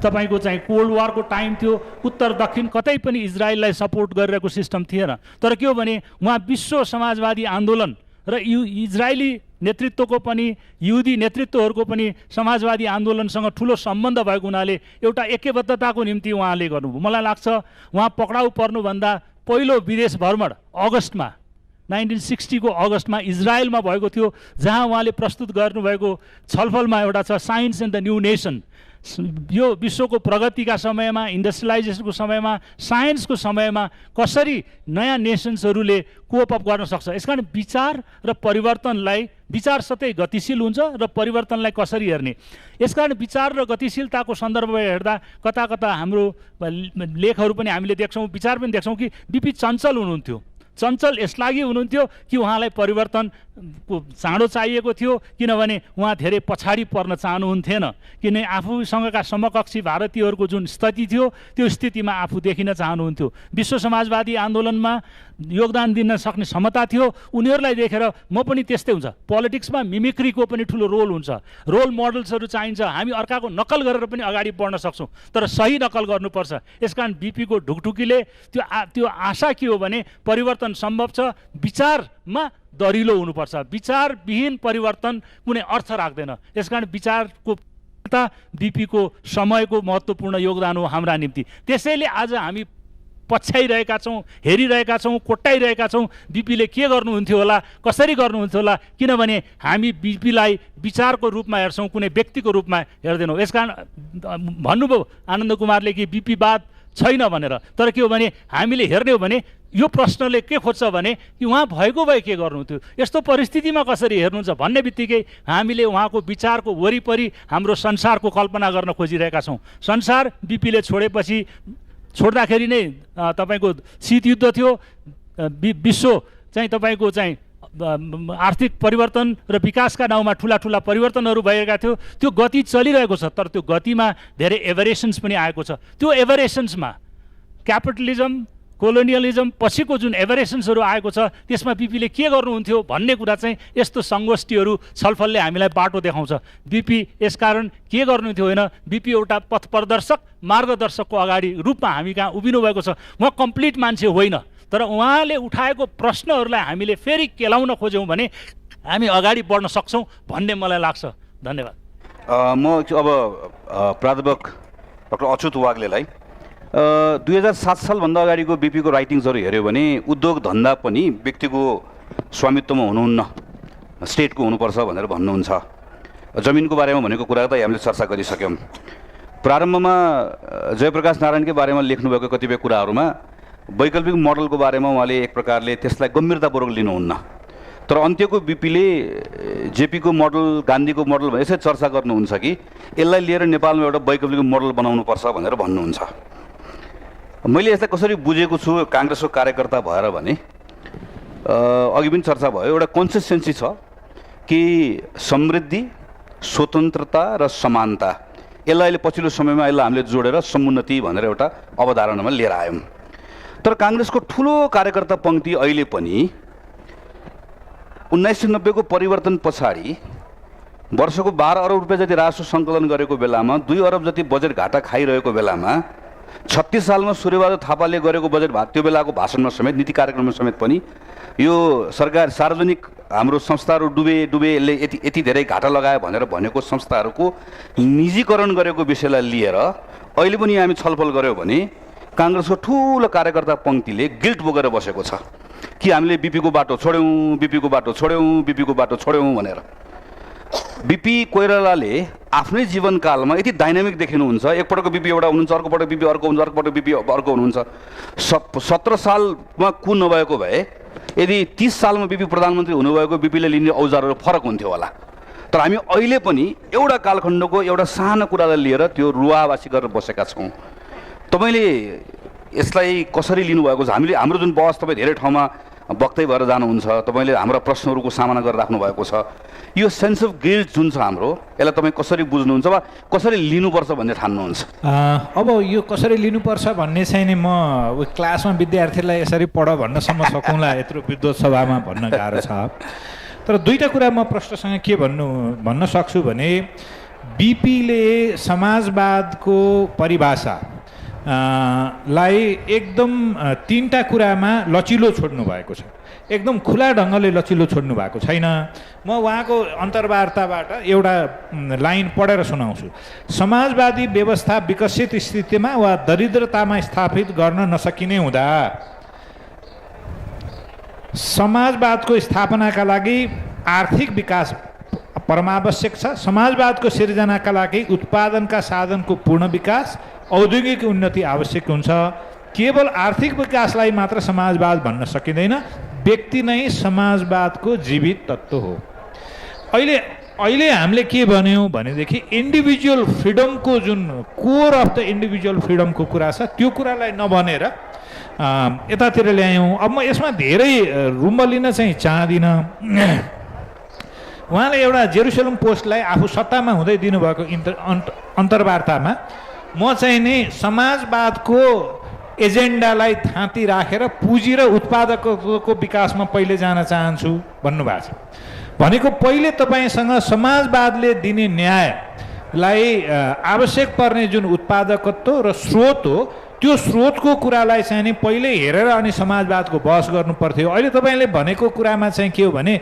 तपाईँको चाहिँ कोल्ड वारको टाइम थियो, उत्तर दक्षिण कतै पनि इजरायललाई सपोर्ट गरिरहेको सिस्टम थिएन। तर के हो भने उहाँ विश्व समाजवादी आन्दोलन र इजरायली नेतृत्वको पनि, यहुदी नेतृत्वहरूको पनि समाजवादी आन्दोलनसँग ठुलो सम्बन्ध भएको हुनाले एउटा ऐक्यबद्धताको निम्ति उहाँले गर्नुभयो। मलाई लाग्छ उहाँ पक्राउ पर्नुभन्दा पहिलो विदेश भ्रमण अगस्टमा 1960 को अगस्टमा इजरायलमा भएको थियो, जहाँ उहाँले प्रस्तुत गर्नुभएको छलफलमा एउटा छ science and the new nation. यो विश्वको प्रगतिका समयमा, इन्डस्ट्रियलाइजेसनको समयमा, साइन्सको समयमा कसरी नयाँ नेसन्सहरूले कोअप अप गर्न सक्छ। यसकारण विचार र परिवर्तनलाई, विचार सतै गतिशील हुन्छ र परिवर्तनलाई कसरी हेर्ने, यसकारण विचार र गतिशीलताको सन्दर्भमा हेर्दा कता कता हाम्रो लेखहरू पनि हामीले देख्छौँ, विचार पनि देख्छौँ कि बिपी चञ्चल हुनुहुन्थ्यो। चञ्चल यसलागि हुनुहुन्थ्यो कि उहाँलाई परिवर्तनको चाँडो चाहिएको थियो, किनभने उहाँ धेरै पछाडि पर्न चाहनुहुन्थेन। किन आफूसँगका समकक्षी भारतीयहरूको जुन स्थिति थियो, त्यो स्थितिमा आफू देखिन चाहनुहुन्थ्यो। विश्व समाजवादी आन्दोलनमा योगदान दिन सक्ने क्षमता थियो, उनीहरूलाई देखेर म पनि त्यस्तै हुन्छ। पोलिटिक्समा मिमिक्रीको पनि ठुलो रोल हुन्छ, रोल मोडल्सहरू चाहिन्छ। हामी अर्काको नक्कल गरेर पनि अगाडि बढ्न सक्छौँ, तर सही नक्कल गर्नुपर्छ। यसकारण बिपीको ढुकढुकीले त्यो आशा के हो भने परिवर्तन सम्भव छ, विचारमा दरिलो हुनुपर्छ। विचारविहीन परिवर्तन कुनै अर्थ राख्दैन। यसकारण विचारको बिपीको समयको महत्त्वपूर्ण योगदान हो हाम्रा निम्ति। त्यसैले आज हामी पछ्याइरहेका छौँ, हेरिरहेका छौँ, कोट्याइरहेका छौँ बिपीले के गर्नुहुन्थ्यो होला, कसरी गर्नुहुन्थ्यो होला, किनभने हामी बिपीलाई विचारको रूपमा हेर्छौँ, कुनै व्यक्तिको रूपमा हेर्दैनौँ। यसकारण भन्नुभयो आनन्द कुमारले कि बिपीवाद छैन भनेर, तर के हो भने हामीले हेर्ने हो भने यो प्रश्नले के खोज्छ भने कि उहाँ भएको भए के गर्नुहुन्थ्यो, यस्तो परिस्थितिमा कसरी हेर्नुहुन्छ भन्ने बित्तिकै हामीले उहाँको विचारको वरिपरि हाम्रो संसारको कल्पना गर्न खोजिरहेका छौँ। संसार बिपीले छोडेपछि छोड्दाखेरि नै तपाईँको शीत युद्ध थियो, विश्व चाहिँ तपाईँको चाहिँ आर्थिक परिवर्तन र विकासका नाउँमा ठुला ठुला परिवर्तनहरू भइरहेका थियो। त्यो गति चलिरहेको छ, तर त्यो गतिमा धेरै एभरेसन्स पनि आएको छ। त्यो एभरेसन्समा क्यापिटलिजम, कोलोनियलिजम पछिको जुन एभरेसन्सहरू आएको छ त्यसमा बिपीले के गर्नुहुन्थ्यो भन्ने कुरा चाहिँ यस्तो सङ्गोष्ठीहरू छलफलले हामीलाई बाटो देखाउँछ। बिपी यसकारण के गर्नुहुन्थ्यो होइन, बिपी एउटा पथ प्रदर्शक, मार्गदर्शकको अगाडि रूपमा हामी कहाँ उभिनु भएको छ। उहाँ कम्प्लिट मान्छे होइन, तर उहाँले उठाएको प्रश्नहरूलाई हामीले फेरि केलाउन खोज्यौँ भने हामी अगाडि बढ्न सक्छौँ भन्ने मलाई लाग्छ। धन्यवाद। म अब प्राध्यापक डाक्टर अच्युत वाग्लेलाई 2007 सालभन्दा अगाडिको बिपीको राइटिङ्सहरू हेऱ्यो भने उद्योग धन्दा पनि व्यक्तिको स्वामित्वमा हुनुहुन्न, स्टेटको हुनुपर्छ भनेर भन्नुहुन्छ। जमिनको बारेमा भनेको कुरा त हामीले चर्चा गरिसक्यौँ। प्रारम्भमा जयप्रकाश नारायणकै बारेमा लेख्नुभएको कतिपय कुराहरूमा वैकल्पिक मोडलको बारेमा उहाँले एक प्रकारले त्यसलाई गम्भीरतापूर्वक लिनुहुन्न, तर अन्त्यको बिपीले जेपीको मोडल, गान्धीको मोडल भने यसरी चर्चा गर्नुहुन्छ कि यसलाई लिएर नेपालमा एउटा वैकल्पिक मोडल बनाउनुपर्छ भनेर भन्नुहुन्छ। मैले यसलाई कसरी बुझेको छु काङ्ग्रेसको कार्यकर्ता भएर भने अघि पनि चर्चा भयो, एउटा कन्सिस्टेन्सी छ कि समृद्धि, स्वतन्त्रता र समानता, यसलाई अहिले पछिल्लो समयमा यसलाई हामीले जोडेर समुन्नति भनेर एउटा अवधारणामा लिएर आयौँ। तर काङ्ग्रेसको ठुलो कार्यकर्ता पङ्क्ति अहिले पनि 1990 को परिवर्तन पछाडि वर्षको 12 अरब रुपियाँ जति राजस्व सङ्कलन गरेको बेलामा 2 अरब जति बजेट घाटा खाइरहेको बेलामा 36 सालमा सूर्यबहादुर थापाले गरेको बजेट त्यो बेलाको भाषणमा समेत, नीति कार्यक्रममा समेत पनि यो सरकार सार्वजनिक हाम्रो संस्थाहरू डुबे यसले यति धेरै घाटा लगायो भनेर भनेको संस्थाहरूको निजीकरण गरेको विषयलाई लिएर अहिले पनि हामी छलफल गऱ्यौँ भने काङ्ग्रेसको ठुलो कार्यकर्ता पङ्क्तिले गिल्ट बोकेर बसेको छ कि हामीले बिपीको बाटो छोड्यौँ, बिपीको बाटो छोड्यौँ, बिपीको बाटो छोड्यौँ भनेर। बिपी कोइरालाले आफ्नै जीवनकालमा यति डाइनामिक देखिनुहुन्छ, एकपटकको बिपी एउटा हुनुहुन्छ, अर्कोपटक बिपी अर्को हुन्छ, अर्कोपटक बिपी अर्को हुनुहुन्छ। 17 सालमा कुन नभएको भए यदि 30 सालमा बिपी प्रधानमन्त्री हुनुभएको बिपीले लिने औजारहरू फरक हुन्थ्यो होला। तर हामी अहिले पनि एउटा कालखण्डको एउटा सानो कुरालाई लिएर त्यो रुवावासी गरेर बसेका छौँ। तपाईँले यसलाई कसरी लिनुभएको छ? हाम्रो जुन बहस तपाईँ धेरै ठाउँमा वक्तै भएर जानुहुन्छ, तपाईँले हाम्रा प्रश्नहरूको सामना गरेर राख्नु भएको छ। यो सेन्स अफ गिल्ट जुन छ हाम्रो, यसलाई तपाईँ कसरी बुझ्नुहुन्छ वा कसरी लिनुपर्छ भन्ने ठान्नुहुन्छ? अब यो कसरी लिनुपर्छ भन्ने चाहिँ नि म क्लासमा विद्यार्थीलाई यसरी पढ भन्नसम्म सकौँला, यत्रो विद्वत सभामा भन्न गाह्रो छ। तर दुईवटा कुरा म प्रश्नसँग के भन्न सक्छु भने बिपीले समाजवादको परिभाषा लाई एकदम 3टा कुरामा लचिलो छोड्नु भएको छ, एकदम खुला ढङ्गले लचिलो छोड्नु भएको छैन। म उहाँको अन्तर्वार्ताबाट एउटा लाइन पढेर सुनाउँछु। समाजवादी व्यवस्था विकसित स्थितिमा वा दरिद्रतामा स्थापित गर्न नसकिने हुँदा समाजवादको स्थापनाका लागि आर्थिक विकास परमावश्यक छ। समाजवादको सिर्जनाका लागि उत्पादनका साधनको पूर्ण विकास, औद्योगिक उन्नति आवश्यक हुन्छ। केवल आर्थिक विकासलाई मात्र समाजवाद भन्न सकिँदैन, व्यक्ति नै समाजवादको जीवित तत्त्व हो। अहिले हामीले के भन्यौँ भनेदेखि इन्डिभिजुअल फ्रिडमको जुन कोर अफ द इन्डिभिजुअल फ्रिडमको कुरा छ त्यो कुरालाई नभनेर यतातिर ल्यायौँ। अब म यसमा धेरै रुम्ब लिन चाहिँ चाहदिनँ। उहाँले एउटा जेरुसलम पोस्टलाई आफू सत्तामा हुँदै दिनुभएको अन्तर्वार्तामा म चाहिँ नि समाजवादको एजेन्डालाई थाँती राखेर पुँजी र उत्पादकको विकासमा पहिले जान चाहन्छु भन्नुभएको छ। भनेको पहिले तपाईँसँग समाजवादले दिने न्यायलाई आवश्यक पर्ने जुन उत्पादकत्व र स्रोत हो त्यो स्रोतको कुरालाई चाहिँ नि पहिले हेरेर अनि समाजवादको बहस गर्नु पर्थ्यो। अहिले तपाईँले भनेको कुरामा चाहिँ के हो भने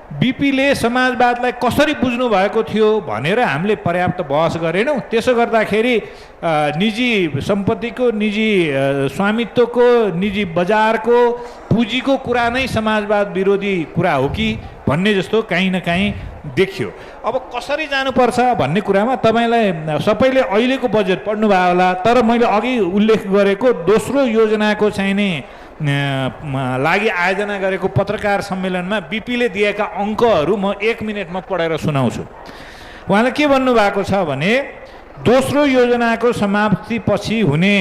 बिपीले समाजवादलाई कसरी बुझ्नु भएको थियो भनेर हामीले पर्याप्त बहस गरेनौँ। त्यसो गर्दाखेरि निजी सम्पत्तिको, निजी स्वामित्वको, निजी बजारको, पुँजीको कुरा नै समाजवाद विरोधी कुरा हो कि भन्ने जस्तो काहीँ न काहीँ देखियो। अब कसरी जानुपर्छ भन्ने कुरामा तपाईँलाई सबैले अहिलेको बजेट पढ्नुभयो होला, तर मैले अघि उल्लेख गरेको दोस्रो योजनाको चाहिँ नि लागि आयोजना गरेको पत्रकार सम्मेलनमा बिपीले दिएका अङ्कहरू म 1 मिनटमा पढेर सुनाउँछु। उहाँले के भन्नुभएको छ भने दोस्रो योजनाको समाप्तिपछि हुने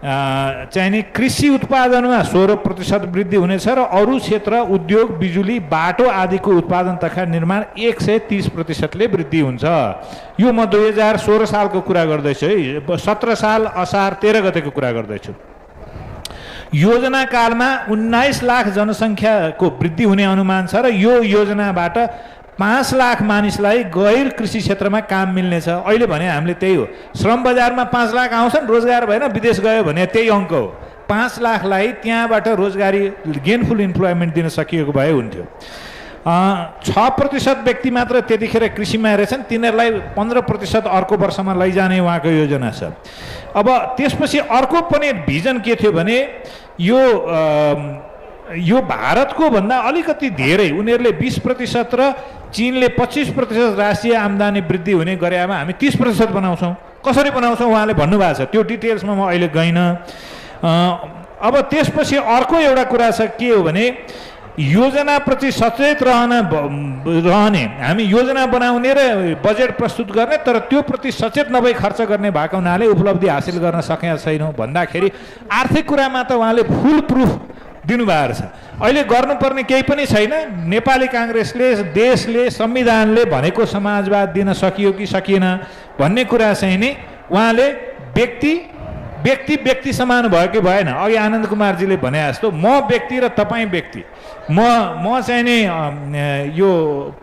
चाहिँ नि कृषि उत्पादनमा 16% वृद्धि हुनेछ र अरू क्षेत्र उद्योग बिजुली बाटो आदिको उत्पादन तथा निर्माण 130%ले वृद्धि हुन्छ। यो म 2016 सालको कुरा गर्दैछु है, 17 साल असार 13 गतेको कुरा गर्दैछु। योजना कालमा 19 लाख जनसङ्ख्याको वृद्धि हुने अनुमान छ र यो योजनाबाट 5 लाख मानिसलाई गैर कृषि क्षेत्रमा काम मिल्नेछ। अहिले भने हामीले त्यही हो, श्रम बजारमा 5 लाख आउँछन्, रोजगार भएन, विदेश गयो भने त्यही अङ्क हो। 5 लाखलाई त्यहाँबाट रोजगारी गेनफुल इम्प्लोइमेन्ट दिन सकिएको भए हुन्थ्यो। 6% व्यक्ति मात्र त्यतिखेर कृषिमा रहेछन्, तिनीहरूलाई 15% अर्को वर्षमा लैजाने उहाँको योजना छ। अब त्यसपछि अर्को पनि भिजन के थियो भने यो भारतको भन्दा अलिकति धेरै उनीहरूले 20% र चीनले 25% राष्ट्रिय आम्दानी वृद्धि हुने गरेमा हामी 30% बनाउँछौँ। कसरी बनाउँछौँ उहाँले भन्नुभएको छ, त्यो डिटेल्समा म अहिले गइनँ। अब त्यसपछि अर्को एउटा कुरा छ, के हो भने योजनाप्रति सचेत रहने, हामी योजना बनाउने र बजेट प्रस्तुत गर्ने, तर त्यो प्रति सचेत नभई खर्च गर्ने भएको हुनाले उपलब्धि हासिल गर्न सकेका छैनौँ भन्दाखेरि आर्थिक कुरामा त उहाँले फुल प्रुफ दिनुभएको छ। अहिले गर्नुपर्ने केही पनि छैन। नेपाली काङ्ग्रेसले, देशले, संविधानले भनेको समाजवाद दिन सकियो कि सकिएन भन्ने कुरा चाहिँ नि उहाँले व्यक्ति समान भयो कि भएन। अघि आनन्द कुमारजीले भने जस्तो म व्यक्ति र तपाईँ व्यक्ति, म चाहिँ नि यो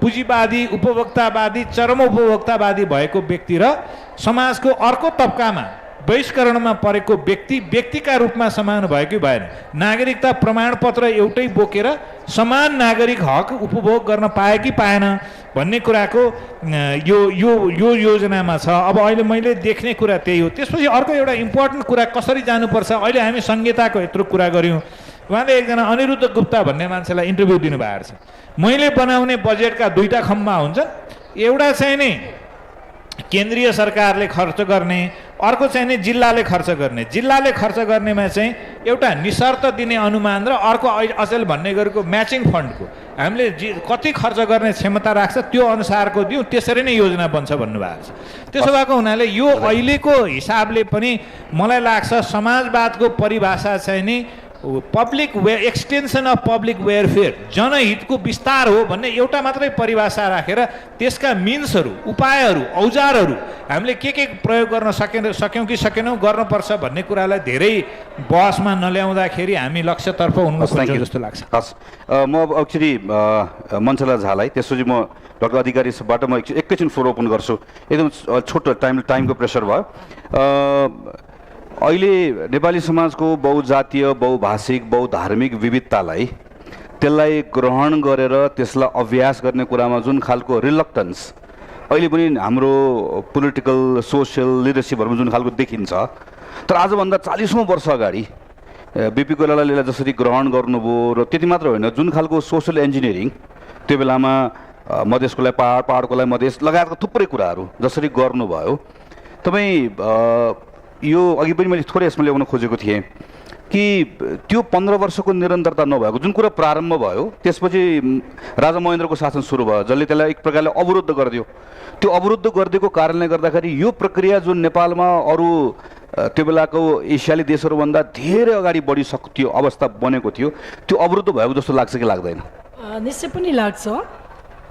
पुँजीवादी, उपभोक्तावादी, चरम उपभोक्तावादी भएको व्यक्ति र समाजको अर्को तबकामा बहिष्करणमा परेको व्यक्तिका रूपमा समान भयो कि भएन। नागरिकता प्रमाणपत्र एउटै बोकेर समान नागरिक हक उपभोग गर्न पाए कि पाएन भन्ने कुराको यो योजनामा छ। अब अहिले मैले देख्ने कुरा त्यही हो। त्यसपछि अर्को एउटा इम्पोर्टेन्ट कुरा कसरी जानुपर्छ, अहिले हामी संहिताको यत्रो कुरा गऱ्यौँ। उहाँले एकजना अनिरुद्ध गुप्ता भन्ने मान्छेलाई इन्टरभ्यू दिनुभएको छ। मैले बनाउने बजेटका 2टा खम्बा हुन्छन्, एउटा चाहिँ नि केन्द्रीय सरकारले खर्च गर्ने, अर्को चाहिँ नि जिल्लाले खर्च गर्ने। जिल्लाले खर्च गर्नेमा चाहिँ एउटा निशर्त दिने अनुमान र अर्को अचेल भन्ने गरेको म्याचिङ फन्डको हामीले कति खर्च गर्ने क्षमता राख्छ त्यो अनुसारको दिउँ, त्यसरी नै योजना बन्छ भन्नुभएको छ। त्यसो भएको हुनाले यो अहिलेको हिसाबले पनि मलाई लाग्छ समाजवादको परिभाषा चाहिँ नि एक्सटेन्सन अफ पब्लिक वेलफेयर, जनहितको विस्तार हो भन्ने एउटा मात्रै परिभाषा राखेर त्यसका मिन्सहरू, उपायहरू, औजारहरू हामीले के प्रयोग गर्न सक्यौँ कि सकेनौँ, गर्नुपर्छ भन्ने कुरालाई धेरै बहसमा नल्याउँदाखेरि हामी लक्ष्यतर्फ हुनुपर्छ जस्तो लाग्छ। हस्, म अब एक्चुअली मञ्चला झालाई, त्यसपछि म डाक्टर अधिकारीबाट म एकैछिन फ्लोर ओपन गर्छु। एकदम छोटो टाइमको प्रेसर भयो। अहिले नेपाली समाजको बहुजातीय, बहुभाषिक, बहुधार्मिक विविधतालाई त्यसलाई ग्रहण गरेर त्यसलाई अभ्यास गर्ने कुरामा जुन खालको रिलक्टेन्स अहिले पनि हाम्रो पोलिटिकल, सोसियल लिडरसिपहरूमा जुन खालको देखिन्छ, तर आजभन्दा 40औँ वर्ष अगाडि बिपी कोइरालाले जसरी ग्रहण गर्नुभयो र त्यति मात्र होइन, जुन खालको सोसियल इन्जिनियरिङ त्यो बेलामा मधेसकोलाई पहाड, पहाडकोलाई मधेस लगायतका थुप्रै कुराहरू जसरी गर्नुभयो, तपाईँ यो अघि पनि मैले थोरै यसमा ल्याउन खोजेको थिएँ कि त्यो 15 वर्षको निरन्तरता नभएको जुन कुरा प्रारम्भ भयो, त्यसपछि राजा महेन्द्रको शासन सुरु भयो जसले त्यसलाई एक प्रकारले अवरुद्ध गरिदियो। त्यो अवरुद्ध गरिदिएको कारणले गर्दाखेरि यो प्रक्रिया जुन नेपालमा अरू त्यो बेलाको एसियाली देशहरूभन्दा धेरै अगाडि बढिसक्यो अवस्था बनेको थियो, त्यो अवरुद्ध भएको जस्तो लाग्छ कि लाग्दैन? निश्चय पनि लाग्छ।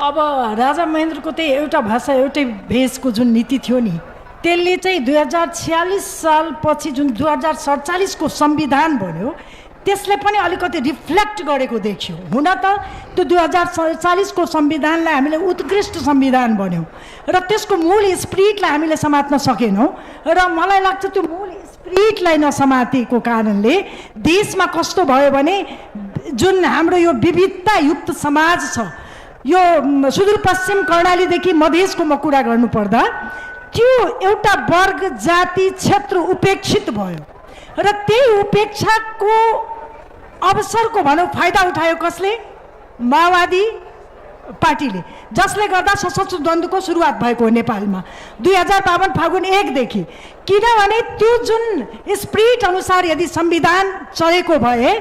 अब राजा महेन्द्रको त्यही एउटा भाषा, एउटै भेषको जुन नीति थियो नि, त्यसले चाहिँ 2046 सालपछि जुन 2047 को संविधान बन्यो त्यसले पनि अलिकति रिफ्लेक्ट गरेको देखियो। हुन त त्यो 2047 को संविधानलाई हामीले उत्कृष्ट संविधान बन्यो र त्यसको मूल स्पिरिटलाई हामीले समात्न सकेनौँ र मलाई लाग्छ त्यो मूल स्पिरिटलाई नसमातेको कारणले देशमा कस्तो भयो भने जुन हाम्रो यो विविधतायुक्त समाज छ, यो सुदूरपश्चिम कर्णालीदेखि मधेसको म कुरा गर्नुपर्दा त्यो एउटा वर्ग, जाति, क्षेत्र उपेक्षित भयो र त्यही उपेक्षाको अवसरको भनौँ फाइदा उठायो कसले? माओवादी पार्टीले, जसले गर्दा सशस्त्र द्वन्द्वको सुरुवात भएको हो नेपालमा 2052 फागुन 1 देखि। किनभने त्यो जुन स्पिरिट अनुसार यदि संविधान चलेको भए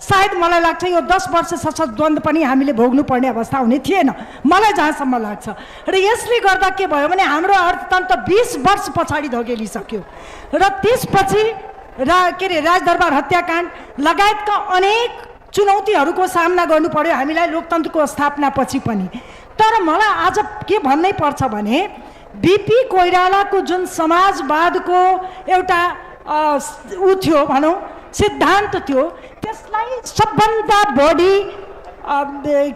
सायद मलाई लाग्छ यो 10 वर्ष सशस्त्र द्वन्द्व पनि हामीले भोग्नुपर्ने अवस्था हुने थिएन, मलाई जहाँसम्म लाग्छ। र यसले गर्दा के भयो भने हाम्रो अर्थतन्त्र 20 वर्ष पछाडि धकेलिसक्यो र त्यसपछि राजदरबार हत्याकाण्ड लगायतका अनेक चुनौतीहरूको सामना गर्नु पर्यो हामीलाई लोकतन्त्रको स्थापनापछि पनि। तर मलाई आज के भन्नै पर्छ भने बिपी कोइरालाको जुन समाजवादको एउटा ऊ थियो भनौँ सिद्धान्त थियो, त्यसलाई सबभन्दा बढी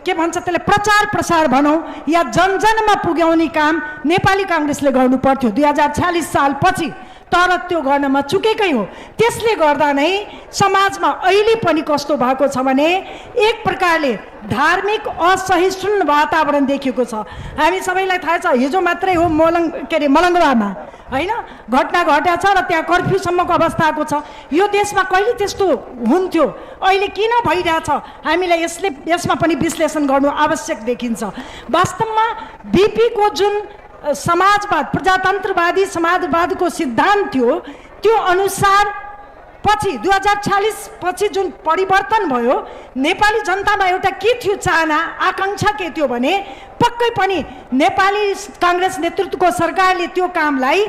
के भन्छ त्यसलाई प्रचार प्रसार भनौँ या जनजनमा पुर्याउने काम नेपाली काङ्ग्रेसले गर्नु पर्थ्यो 2046 सालपछि। तर त्यो गर्नमा चुकेकै हो। त्यसले गर्दा नै समाजमा अहिले पनि कस्तो भएको छ भने एक प्रकारले धार्मिक असहिष्णु वातावरण देखिएको छ। हामी सबैलाई थाहा छ हिजो मात्रै हो मलङ्गवामा होइन घटना घटेको छ र त्यहाँ कर्फ्युसम्मको अवस्था आएको छ। यो देशमा कहिले त्यस्तो हुन्थ्यो, अहिले किन भइरहेछ, हामीलाई यसमा पनि विश्लेषण गर्नु आवश्यक देखिन्छ। वास्तवमा बिपीको जुन समाजवाद प्रजातन्त्रवादी समाजवादको सिद्धान्त थियो त्यो अनुसार पछि 2046 पछि जुन परिवर्तन भयो नेपाली जनतामा एउटा के थियो चाहना आकाङ्क्षा के थियो भने पक्कै पनि नेपाली काङ्ग्रेस नेतृत्वको सरकारले त्यो कामलाई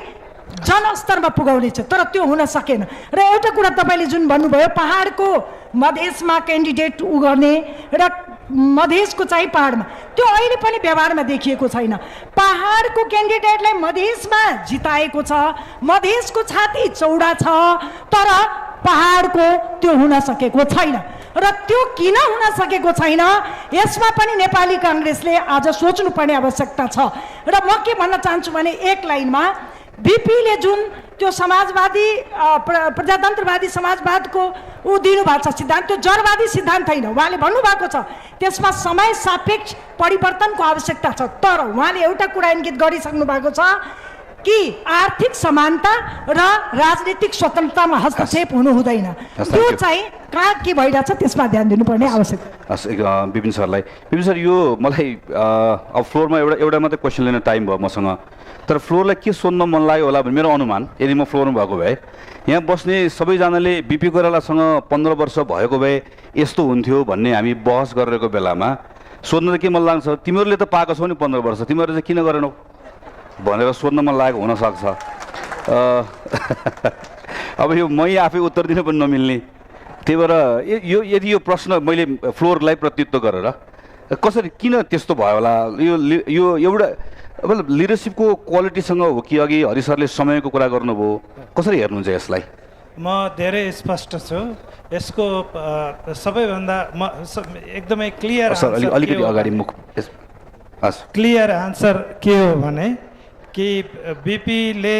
जनस्तरमा पुगाउनेछ। तर त्यो हुन सकेन। र एउटा कुरा तपाईँले जुन भन्नुभयो पहाडको मधेसमा क्यान्डिडेट उ गर्ने र मधेसको चाहिँ पहाडमा, त्यो अहिले पनि व्यवहारमा देखिएको छैन। पहाडको क्यान्डिडेटलाई मधेसमा जिताएको छ, मधेसको छाती चौडा छ, तर पहाडको त्यो हुन सकेको छैन। र त्यो किन हुन सकेको छैन यसमा पनि नेपाली काङ्ग्रेसले आज सोच्नुपर्ने आवश्यकता छ। र म के भन्न चाहन्छु भने एक लाइनमा बिपीले जुन त्यो समाजवादी प्रजातन्त्रवादी समाजवादको ऊ दिनुभएको छ सिद्धान्त, त्यो जडवादी सिद्धान्त होइन। उहाँले भन्नुभएको छ त्यसमा समय सापेक्ष परिवर्तनको आवश्यकता छ। तर उहाँले एउटा कुरा इङ्गित गरिसक्नु भएको छ कि आर्थिक समानता र राजनीतिक स्वतन्त्रतामा हस्तक्षेप हुनु हुँदैन। त्यो चाहिँ कहाँ के भइरहेछ त्यसमा ध्यान दिनुपर्ने आवश्यक। विपिन सरलाई। विपिन सर यो मलाई अब फ्लोरमा एउटा मात्रै क्वेसन लिन टाइम भयो मसँग, तर फ्लोरलाई के सोध्न मन लाग्यो होला भने मेरो अनुमान यदि म फ्लोरमा भएको भए यहाँ बस्ने सबैजनाले बिपी कोइरालासँग 15 वर्ष भएको भए यस्तो हुन्थ्यो भन्ने हामी बहस गरेको बेलामा सोध्न त के मन लाग्छ, तिमीहरूले त पाएको छौ नि 15 वर्ष, तिमीहरूले चाहिँ किन गरेनौ भनेर सोध्न मन लागेको हुनसक्छ। अब यो मै आफै उत्तर दिन पनि नमिल्ने, त्यही भएर यदि यो प्रश्न मैले फ्लोरलाई प्रत्युत्तर गरेर कसरी किन त्यस्तो भयो होला, यो एउटा मतलब लिडरसिपको क्वालिटीसँग हो कि अघि हरि सरले समयको कुरा गर्नुभयो, कसरी हेर्नुहुन्छ यसलाई? म धेरै स्पष्ट छु। यसको सबैभन्दा एकदमै क्लियर अलिकति अगाडि मुख क्लियर आन्सर के हो भने कि बिपीले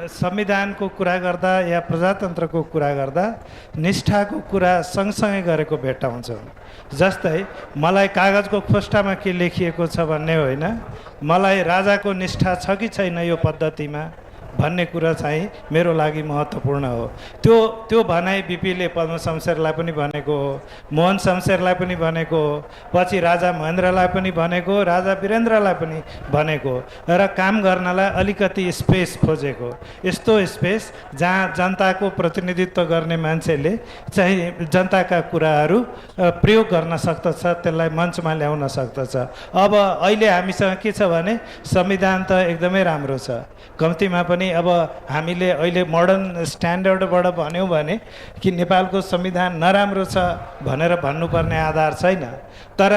संविधानको कुरा गर्दा या प्रजातन्त्रको कुरा गर्दा निष्ठाको कुरा सँगसँगै गरेको भेट्टाउँछ। जस्तै मलाई कागजको खोस्टामा के लेखिएको छ भन्ने होइन, मलाई राजाको निष्ठा छ कि छैन यो पद्धतिमा भन्ने कुरा चाहिँ मेरो लागि महत्त्वपूर्ण हो। त्यो भनाइ बिपीले पद्म शमशेरलाई पनि भनेको हो, मोहन शमशेरलाई पनि भनेको हो, पछि राजा महेन्द्रलाई पनि भनेको, राजा वीरेन्द्रलाई पनि भनेको र काम गर्नलाई अलिकति स्पेस खोजेको। यस्तो स्पेस जहाँ जनताको प्रतिनिधित्व गर्ने मान्छेले चाहिँ जनताका कुराहरू प्रयोग गर्न सक्दछ, त्यसलाई मञ्चमा ल्याउन सक्दछ। अब अहिले हामीसँग के छ भने संविधान त एकदमै राम्रो छ, कम्तीमा पनि अब हामीले अहिले मोडर्न स्ट्यान्डर्डबाट भन्यौँ भने कि नेपालको संविधान नराम्रो छ भनेर भन्नुपर्ने आधार छैन। तर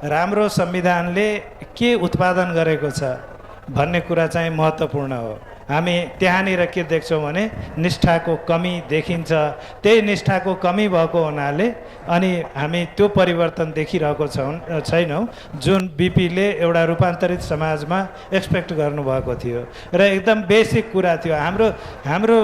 राम्रो संविधानले के उत्पादन गरेको छ भन्ने कुरा चाहिँ महत्त्वपूर्ण हो। हामी त्यहाँनिर के देख्छौँ भने निष्ठाको कमी देखिन्छ। त्यही निष्ठाको कमी भएको हुनाले अनि हामी त्यो परिवर्तन देखिरहेको छैनौँ जुन बिपीले एउटा रूपान्तरित समाजमा एक्सपेक्ट गर्नुभएको थियो र एकदम बेसिक कुरा थियो। हाम्रो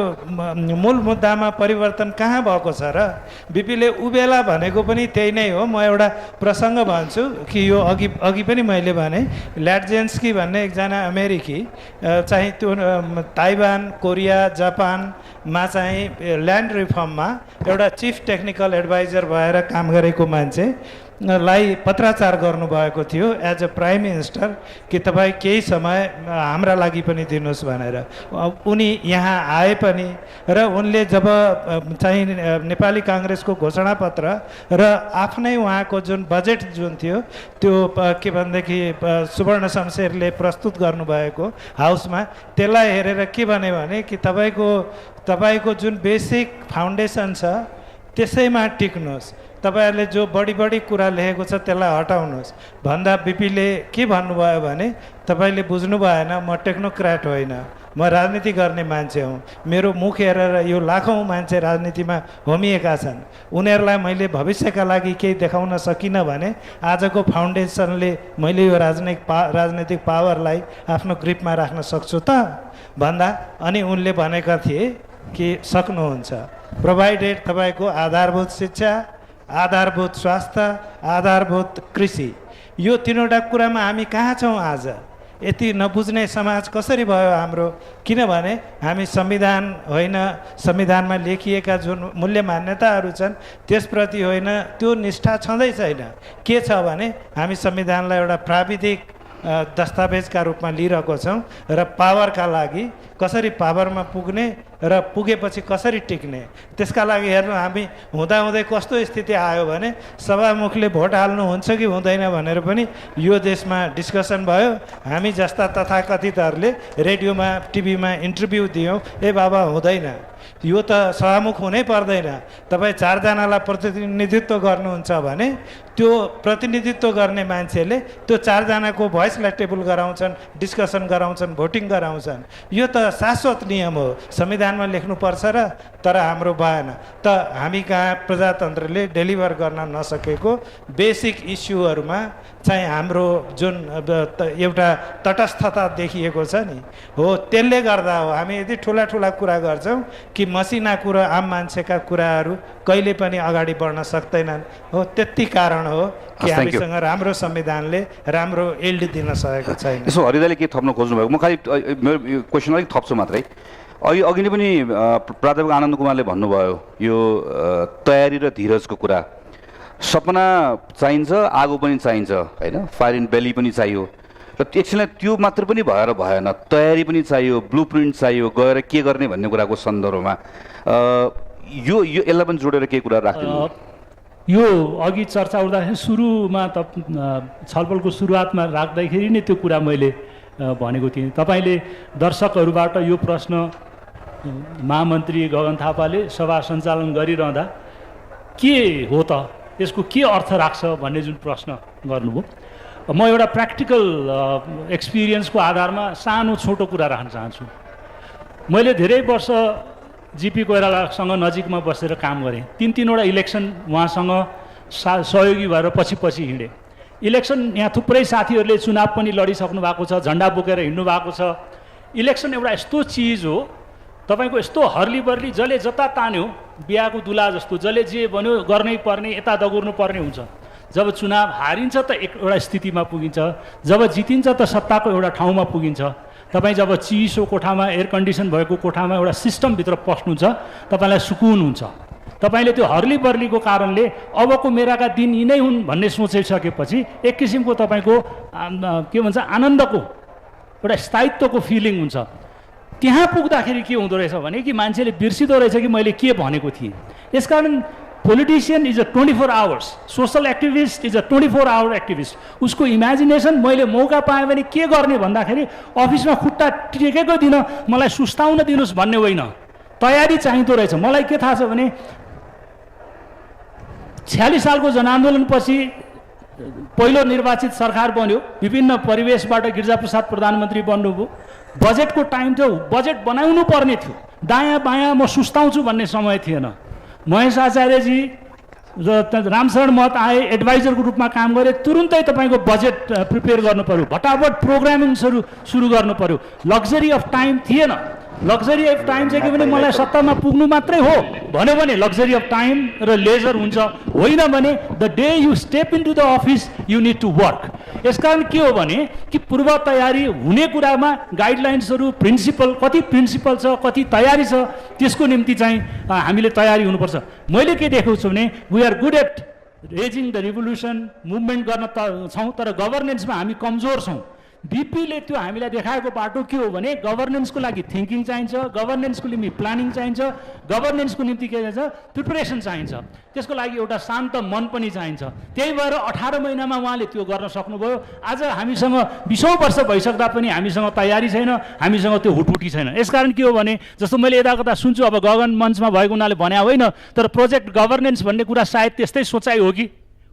मूल मुद्दामा परिवर्तन कहाँ भएको छ र? बिपीले उबेला भनेको पनि त्यही नै हो। म एउटा प्रसङ्ग भन्छु कि यो अघि पनि मैले भने ल्याटजेन्स्की भन्ने एकजना अमेरिकी चाहिँ त्यो ताइवान, कोरिया, जापानमा चाहिँ ल्यान्ड रिफर्ममा एउटा चिफ टेक्निकल एडभाइजर भएर काम गरेको मान्छे लाई पत्राचार गर्नुभएको थियो एज अ प्राइम मिनिस्टर कि तपाईँ केही समय हाम्रा लागि पनि दिनुहोस् भनेर। उनी यहाँ आए पनि र उनले जब चाहिँ नेपाली काङ्ग्रेसको घोषणापत्र र आफ्नै उहाँको जुन बजेट जुन थियो त्यो के भनेदेखि सुवर्ण शमशेरले प्रस्तुत गर्नुभएको हाउसमा, त्यसलाई हेरेर के भन्यो भने कि तपाईँको जुन बेसिक फाउन्डेसन छ त्यसैमा टिक्नुहोस्, तपाईँहरूले जो बढी कुरा लेखेको छ त्यसलाई हटाउनुहोस् भन्दा बिपीले के भन्नुभयो भने तपाईँले बुझ्नु भएन, म टेक्नोक्राट होइन, म राजनीति गर्ने मान्छे हुँ। मेरो मुख हेरेर यो लाखौँ मान्छे राजनीतिमा होमिएका छन्, उनीहरूलाई मैले भविष्यका लागि केही देखाउन सकिनँ भने आजको फाउन्डेसनले मैले यो राजनैतिक पावरलाई आफ्नो ग्रिपमा राख्न सक्छु त भन्दा अनि उनले भनेका थिए कि सक्नुहुन्छ, प्रोभाइडेड तपाईँको आधारभूत शिक्षा, आधारभूत स्वास्थ्य, आधारभूत कृषि, यो तीनवटा कुरामा हामी कहाँ छौँ आज? यति नबुझ्ने समाज कसरी भयो हाम्रो? किनभने हामी संविधान होइन, संविधानमा लेखिएका जुन मूल्य मान्यताहरू छन् त्यसप्रति होइन, त्यो निष्ठा छँदै छैन। के छ भने हामी संविधानलाई एउटा प्राविधिक दस्तावेजका रूपमा लिइरहेको छौँ र पावरका लागि कसरी पावरमा पुग्ने र पुगेपछि कसरी टिक्ने, त्यसका लागि हेर्नु हामी हुँदाहुँदै कस्तो स्थिति आयो भने सभामुखले भोट हाल्नुहुन्छ कि हुँदैन भनेर पनि यो देशमा डिस्कसन भयो। हामी जस्ता तथाकथितहरूले रेडियोमा टिभीमा इन्टरभ्यू दियौँ, ए बाबा हुँदैन, यो त सभामुख हुनै पर्दैन, तपाईँ 4 जनालाई प्रतिनिधित्व गर्नुहुन्छ भने त्यो प्रतिनिधित्व गर्ने मान्छेले त्यो 4 जनाको भोइसलाई टेबल गराउँछन्, डिस्कसन गराउँछन्, भोटिङ गराउँछन्। यो त शाश्वत नियम हो, संविधानमा लेख्नुपर्छ र, तर हाम्रो भएन। त हामी कहाँ प्रजातन्त्रले डेलिभर गर्न नसकेको बेसिक इस्युहरूमा चाहिँ हाम्रो जुन एउटा तटस्थता देखिएको छ नि, हो त्यसले गर्दा हो हामी यदि ठुला कुरा गर्छौँ कि मसिना कुरा, आम मान्छेका कुराहरू कहिले पनि अगाडि बढ्न सक्दैनन्। हो त्यति कारण हो कि हामीसँग राम्रो संविधानले राम्रो एल्ड दिन सकेको छैन। यसो हरिदाले के थप्न खोज्नुभएको? म खालि मेरो क्वेसन अलिक थप्छु मात्रै। अघि नै पनि प्राध्यापक आनन्द कुमारले भन्नुभयो यो तयारी र धीरजको कुरा। सपना चाहिन्छ, आगो पनि चाहिन्छ होइन, फायर इन बेली पनि चाहियो र एकछिनलाई त्यो मात्र पनि भएन, तयारी पनि चाहियो, ब्लुप्रिन्ट चाहियो, गएर के गर्ने भन्ने कुराको सन्दर्भमा यो यसलाई पनि जोडेर केही कुरा राख्दिनु। यो अघि चर्चा उठ्दाखेरि सुरुमा त छलफलको सुरुवातमा राख्दाखेरि नै त्यो कुरा मैले भनेको थिएँ। तपाईँले दर्शकहरूबाट यो प्रश्न महामन्त्री गगन थापाले सभा सञ्चालन गरिरहँदा के हो त, यसको के अर्थ राख्छ भन्ने जुन प्रश्न गर्नुभयो, म एउटा प्र्याक्टिकल एक्सपिरियन्सको आधारमा सानो छोटो कुरा राख्न चाहन्छु। मैले धेरै वर्ष जीपी कोइरालासँग नजिकमा बसेर काम गरेँ, 3-3वटा इलेक्सन उहाँसँग सहयोगी भएर पछि हिँडेँ। इलेक्सन यहाँ थुप्रै साथीहरूले चुनाव पनि लडिसक्नु भएको छ, झन्डा बोकेर हिँड्नु भएको छ। इलेक्सन एउटा यस्तो चिज हो, तपाईँको यस्तो हर्ली बर्ली जसले जता तान्यो बिहाको दुला जस्तो, जसले जे भन्यो गर्नै पर्ने, यता दगुर्नु पर्ने हुन्छ। जब चुनाव हारिन्छ त एउटा स्थितिमा पुगिन्छ, जब जितिन्छ त सत्ताको एउटा ठाउँमा पुगिन्छ। तपाईँ जब चिसो कोठामा, एयर कन्डिसन भएको कोठामा एउटा सिस्टमभित्र पस्नुहुन्छ तपाईँलाई सुकुन हुन्छ। तपाईँले त्यो हर्ली बर्लीको कारणले अबको मेराका दिन यिनै हुन् भन्ने सोचिसकेपछि एक किसिमको तपाईँको के भन्छ आनन्दको एउटा स्थायित्वको फिलिङ हुन्छ। त्यहाँ पुग्दाखेरि के हुँदो रहेछ भने कि मान्छेले बिर्सिदो रहेछ कि मैले के भनेको थिएँ। यसकारण politician is a 24 hours, social activist is a 24 hour activist. उसको इमेजिनेसन मैले मौका पाएँ भने के गर्ने भन्दाखेरि अफिसमा खुट्टा टेकेको दिन मलाई सुस्ताउन दिनुहोस् भन्ने होइन, तयारी चाहिँदो रहेछ। मलाई के थाहा छ भने 46 सालको जनआन्दोलनपछि पहिलो निर्वाचित सरकार बन्यो, विभिन्न परिवेशबाट गिरिजाप्रसाद प्रधानमन्त्री बन्नुभयो। बजेटको टाइम थियो, बजेट बनाउनु पर्ने थियो, दायाँ बायाँ म सुस्ताउँछु भन्ने समय थिएन। महेश आचार्यजी र रामशरण महत आए, एडभाइजरको रूपमा काम गरे, तुरुन्तै तपाईँको बजेट प्रिपेयर गर्नु पऱ्यो, भटाभट प्रोग्रामिङ सुरु गर्नु पऱ्यो। लग्जरी अफ टाइम थिएन। लग्जरी अफ टाइम चाहिँ के भने मलाई सत्तामा पुग्नु मात्रै हो भन्यो भने लग्जरी अफ टाइम र लेजर हुन्छ, होइन भने the day you step into the office you need to work. यसकारण के हो भने कि पूर्व तयारी हुने कुरामा गाइडलाइन्सहरू, कति प्रिन्सिपल छ, कति तयारी छ, त्यसको निम्ति चाहिँ हामीले तयारी हुनुपर्छ। मैले के देखेको छु भने we are good at raising the revolution movement गर्न छौँ, तर गभर्नेन्समा हामी कमजोर छौँ। बिपीले त्यो हामीलाई देखाएको बाटो के हो भने गभर्नेन्सको लागि थिङ्किङ चाहिन्छ, गभर्नेन्सको निम्ति प्लानिङ चाहिन्छ, गभर्नेन्सको निम्ति के चाहिन्छ प्रिपरेसन चाहिन्छ, त्यसको लागि एउटा शान्त मन पनि चाहिन्छ। त्यही भएर 18 महिनामा उहाँले त्यो गर्न सक्नुभयो। आज हामीसँग 20औं वर्ष भइसक्दा पनि हामीसँग तयारी छैन, हामीसँग त्यो हुटहुटी छैन। यसकारण के हो भने जस्तो मैले यता कता सुन्छु, अब गगन मञ्चमा भएको उनीहरूले भने होइन, तर प्रोजेक्ट गभर्नेन्स भन्ने कुरा सायद त्यस्तै सोचाइ हो कि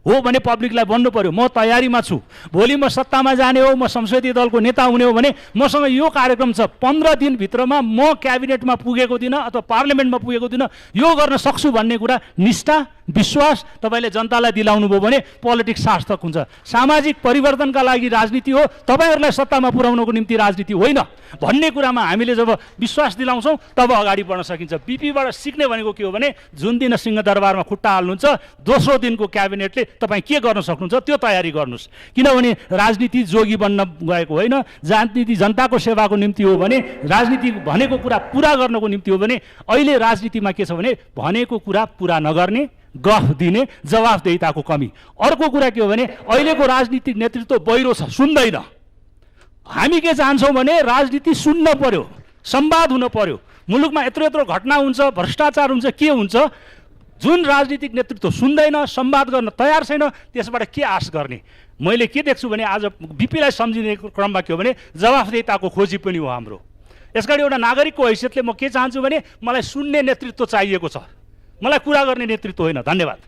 हो भने पब्लिकलाई भन्नु पर्यो म तयारीमा छु, भोलि म सत्तामा जाने हो, म संसदीय दलको नेता हुने हो भने मसँग यो कार्यक्रम छ, 15 दिनभित्रमा म क्याबिनेटमा पुगेको दिन अथवा पार्लियामेन्टमा पुगेको दिन यो गर्न सक्छु भन्ने कुरा निष्ठा विश्वास तपाईँले जनतालाई दिलाउनु भयो भने पोलिटिक्स सार्थक हुन्छ। सामाजिक परिवर्तनका लागि राजनीति हो, तपाईँहरूलाई सत्तामा पुर्याउनको निम्ति राजनीति होइन भन्ने कुरामा हामीले जब विश्वास दिलाउँछौँ तब अगाडि बढ्न सकिन्छ। बिपीबाट सिक्ने भनेको के हो भने जुन दिन सिंहदरबारमा खुट्टा हाल्नुहुन्छ दोस्रो दिनको क्याबिनेटले तपाईँ के गर्न सक्नुहुन्छ त्यो तयारी गर्नुहोस्। किनभने राजनीति जोगी बन्न गएको होइन, राजनीति जनताको सेवाको निम्ति हो भने, राजनीति भनेको कुरा पुरा गर्नको निम्ति हो भने अहिले राजनीतिमा के छ भने भनेको कुरा पुरा नगर्ने, गफ दिने, जवाफदेहिताको कमी। अर्को कुरा के हो भने अहिलेको राजनीतिक नेतृत्व बहिरो छ, सुन्दैन। हामी के चाहन्छौँ भने राजनीति सुन्न पर्यो, संवाद हुन पर्यो। मुलुकमा यत्रो यत्रो घटना हुन्छ, भ्रष्टाचार हुन्छ, के हुन्छ, जुन राजनीतिक नेतृत्व सुन्दैन, संवाद गर्न तयार छैन, त्यसबाट के आश गर्ने। मैले के देख्छु भने आज बिपीलाई सम्झिने क्रममा के हो भने जवाफदेहिताको खोजी पनि हो हाम्रो। यसकारण एउटा नागरिकको हैसियतले म के चाहन्छु भने मलाई सुन्ने नेतृत्व चाहिएको छ, मलाई कुरा गर्ने नेतृत्व होइन। धन्यवाद।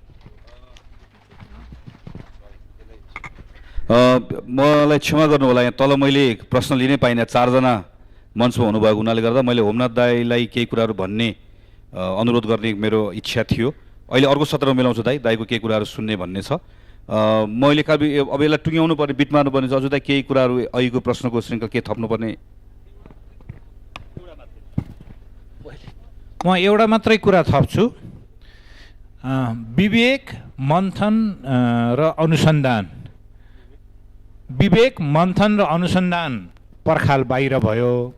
मलाई क्षमा गर्नु होला, यहाँ तल मैले प्रश्न लिनै पाइनँ, 4 जना मञ्चमा हुनुभएको हुनाले गर्दा मैले होमनाथ दाईलाई केही कुराहरू भन्ने अनुरोध गर्ने मेरो इच्छा थियो। अहिले अर्को सत्रमा मिलाउँछु दाईको केही कुराहरू सुन्ने भन्ने छ। मैले अब यसलाई टुङ्ग्याउनु पर्ने, बिट मार्नु पर्ने छ। अझ दाई केही कुराहरू अहिलेको प्रश्नको श्रृङ्खला के थप्नुपर्ने? म एउटा मात्रै कुरा थप्छु। विवेक मन्थन र अनुसन्धान, विवेक मन्थन र अनुसन्धान पर्खाल बाहिर भयो,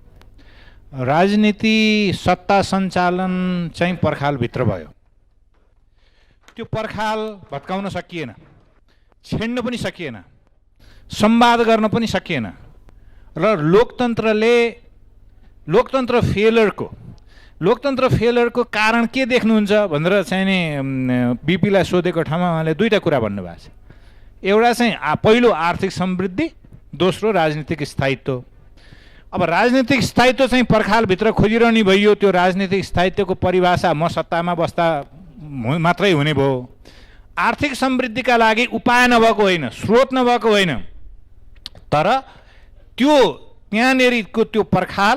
राजनीति सत्ता सञ्चालन चाहिँ पर्खालभित्र भयो। त्यो पर्खाल भत्काउन सकिएन, छेड्न पनि सकिएन, संवाद गर्न पनि सकिएन र लोकतन्त्र फेलरको कारण के देख्नुहुन्छ भनेर चाहिँ नि बिपीलाई सोधेको ठाउँमा उहाँले 2टा कुरा भन्नुभएको छ। एउटा चाहिँ पहिलो आर्थिक समृद्धि, दोस्रो राजनीतिक स्थायित्व। अब राजनीतिक स्थायित्व चाहिँ पर्खालभित्र खोजिरहने भइयो। त्यो राजनीतिक स्थायित्वको परिभाषा म सत्तामा बस्दा मात्रै हुने भयो। आर्थिक समृद्धिका लागि उपाय नभएको होइन, स्रोत नभएको होइन, तर त्यो त्यहाँनेरिको त्यो पर्खाल,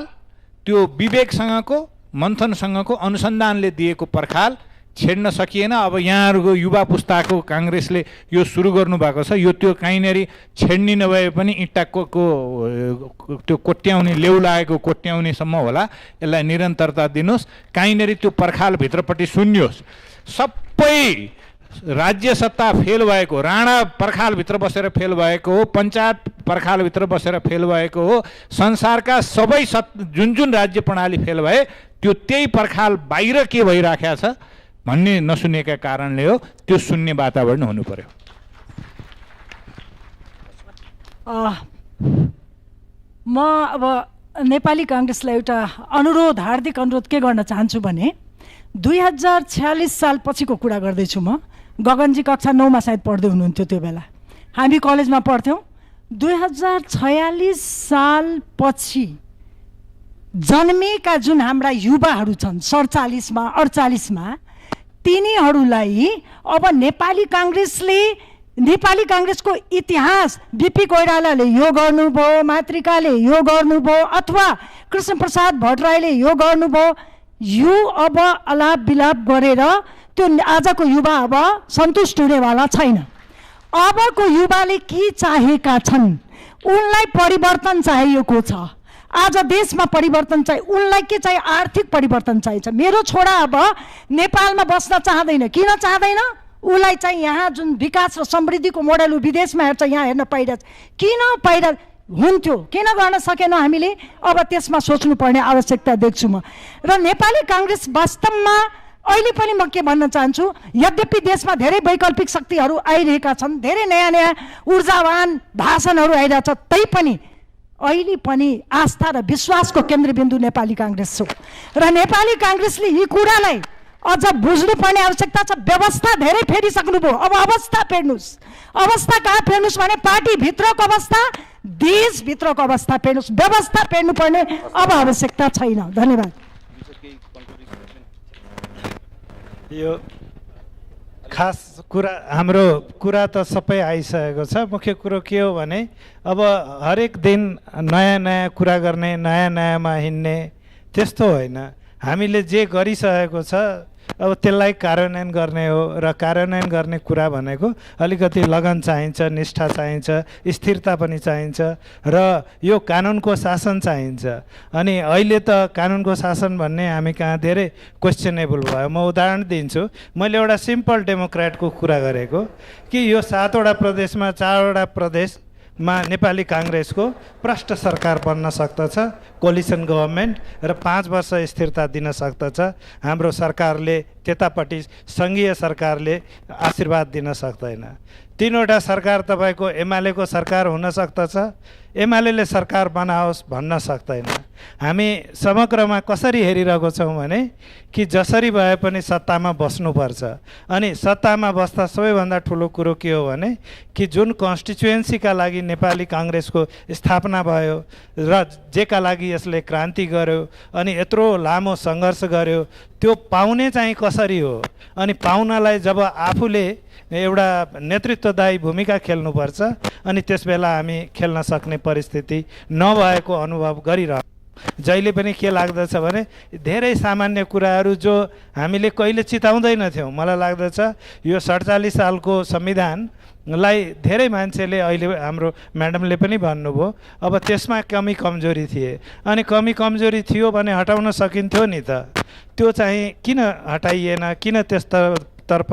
त्यो विवेकसँगको मन्थनसँगको अनुसन्धानले दिएको पर्खाल छेड्न सकिएन। अब यहाँहरूको युवा पुस्ताको काङ्ग्रेसले यो सुरु गर्नुभएको छ, यो त्यो कहीँनेरि छेड्ने नभए पनि इँटाको त्यो कोट्याउने, लेउ लागेको कोट्याउनेसम्म होला, यसलाई निरन्तरता दिनुहोस्, कहीँनेरि त्यो पर्खालभित्रपट्टि सुन्योस्। सबै राज्य सत्ता फेल भएको, राणा पर्खालभित्र बसेर फेल भएको हो, पञ्चायत पर्खालभित्र बसेर फेल भएको हो, संसारका सबै जुन राज्य प्रणाली फेल भए त्यो त्यही पर्खाल बाहिर के भइराखेको छ भन्ने नसुनेका कारणले हो। त्यो सुन्ने वातावरण हुनु पर्यो। म अब नेपाली काङ्ग्रेसलाई एउटा अनुरोध, हार्दिक अनुरोध के गर्न चाहन्छु भने 2046 साल पछिको कुरा गर्दैछु म। गगनजी कक्षा 9मा सायद पढ्दै हुनुहुन्थ्यो, त्यो बेला हामी कलेजमा पढ्थ्यौँ। 2046 साल पछि जन्मेका जुन हाम्रा युवाहरू छन् 47 मा 48 मा, तिनीहरूलाई अब नेपाली काङ्ग्रेसको इतिहास, बिपी कोइरालाले यो गर्नुभयो, मातृकाले यो गर्नुभयो, अथवा कृष्णप्रसाद भट्टराईले यो गर्नुभयो, यो अब अलाप बिलाप गरेर त्यो आजको युवा अब सन्तुष्ट हुनेवाला छैन। अबको युवाले के चाहेका छन्? उनलाई परिवर्तन चाहिएको छ। आज देशमा परिवर्तन चाहियो, उनलाई के चाहियो? आर्थिक परिवर्तन चाहिन्छ। मेरो छोरा अब नेपालमा बस्न चाहँदैन। किन चाहँदैन? उसलाई चाहिँ यहाँ जुन विकास र समृद्धिको मोडल ऊ विदेशमा हेर्छ, यहाँ हेर्न पाइरहेछ। किन पाइरहेछ? हुन्थ्यो, किन गर्न सकेनौँ हामीले? अब त्यसमा सोच्नुपर्ने आवश्यकता देख्छु म। र नेपाली काङ्ग्रेस वास्तवमा अहिले पनि म के भन्न चाहन्छु, यद्यपि देशमा धेरै वैकल्पिक शक्तिहरू आइरहेका छन्, धेरै नयाँ नयाँ ऊर्जावान भाषणहरू आइरहेछ, तैपनि अहिले पनि आस्था र विश्वासको केन्द्रबिन्दु नेपाली काङ्ग्रेस हो र नेपाली काङ्ग्रेसले यी कुरालाई अझ बुझ्नुपर्ने आवश्यकता छ। व्यवस्था धेरै फेरिसक्नुभयो, अब अवस्था फेर्नुहोस्। अवस्था कहाँ फेर्नुहोस् भने पार्टीभित्रको अवस्था, देशभित्रको अवस्था फेर्नुहोस्। व्यवस्था फेर्नुपर्ने अब आवश्यकता छैन। धन्यवाद। यो खास कुरा, हाम्रो कुरा त सबै आइसकेको छ। मुख्य कुरो के हो भने अब हरेक दिन नयाँ नयाँ कुरा गर्ने, नयाँ नयाँमा हिँड्ने त्यस्तो होइन। हामीले जे गरिसकेको छ अब त्यसलाई कार्यान्वयन गर्ने हो र कार्यान्वयन गर्ने कुरा भनेको अलिकति लगन चाहिन्छ, निष्ठा चाहिन्छ, स्थिरता पनि चाहिन्छ र यो कानुनको शासन चाहिन्छ। अनि अहिले त कानुनको शासन भन्ने हामी कहाँ धेरै क्वेश्चनेबल भयो। म उदाहरण दिन्छु। मैले एउटा सिम्पल डेमोक्रेटको कुरा गरेको कि यो 7 वटा प्रदेशमा 4 वटा प्रदेशमा नेपाली काङ्ग्रेसको प्रष्ट सरकार बन्न सक्दछ, कोलिसन गभर्मेन्ट, र 5 वर्ष स्थिरता दिन सक्दछ। हाम्रो सरकारले त्यतापट्टि सङ्घीय सरकारले आशीर्वाद दिन सक्दैन। 3 वटा सरकार तपाईँको एमालेको सरकार हुन सक्दछ, एमाले सरकार बनाओस् भन्न सक्दैन। हामी समग्रमा कसरी हेरिरहेको छौँ भने कि जसरी भए पनि सत्तामा बस्नुपर्छ। अनि सत्तामा बस्दा सबैभन्दा ठुलो कुरो के हो भने कि जुन कन्स्टिट्युएन्सीका लागि नेपाली काङ्ग्रेसको स्थापना भयो र जेका लागि यसले क्रान्ति गर्यो अनि यत्रो लामो सङ्घर्ष गर्यो, त्यो पाउने चाहिँ कसरी हो। अनि पाउनलाई जब आफूले एउटा नेतृत्वदायी भूमिका खेल्नुपर्छ अनि त्यसबेला हामी खेल्न सक्ने परिस्थिति नभएको अनुभव गरिरहेको। जहिले पनि के लाग्दछ भने धेरै सामान्य कुराहरू जो हामीले कहिले चिताउँदैनथ्यौँ। मलाई लाग्दछ यो 47 सालको संविधानलाई धेरै मान्छेले अहिले हाम्रो म्याडमले पनि भन्नुभयो, अब त्यसमा कमी कमजोरी थिए अनि कमी कमजोरी थियो भने हटाउन सकिन्थ्यो नि त। त्यो चाहिँ किन हटाइएन, किन त्यस्तोतर्फ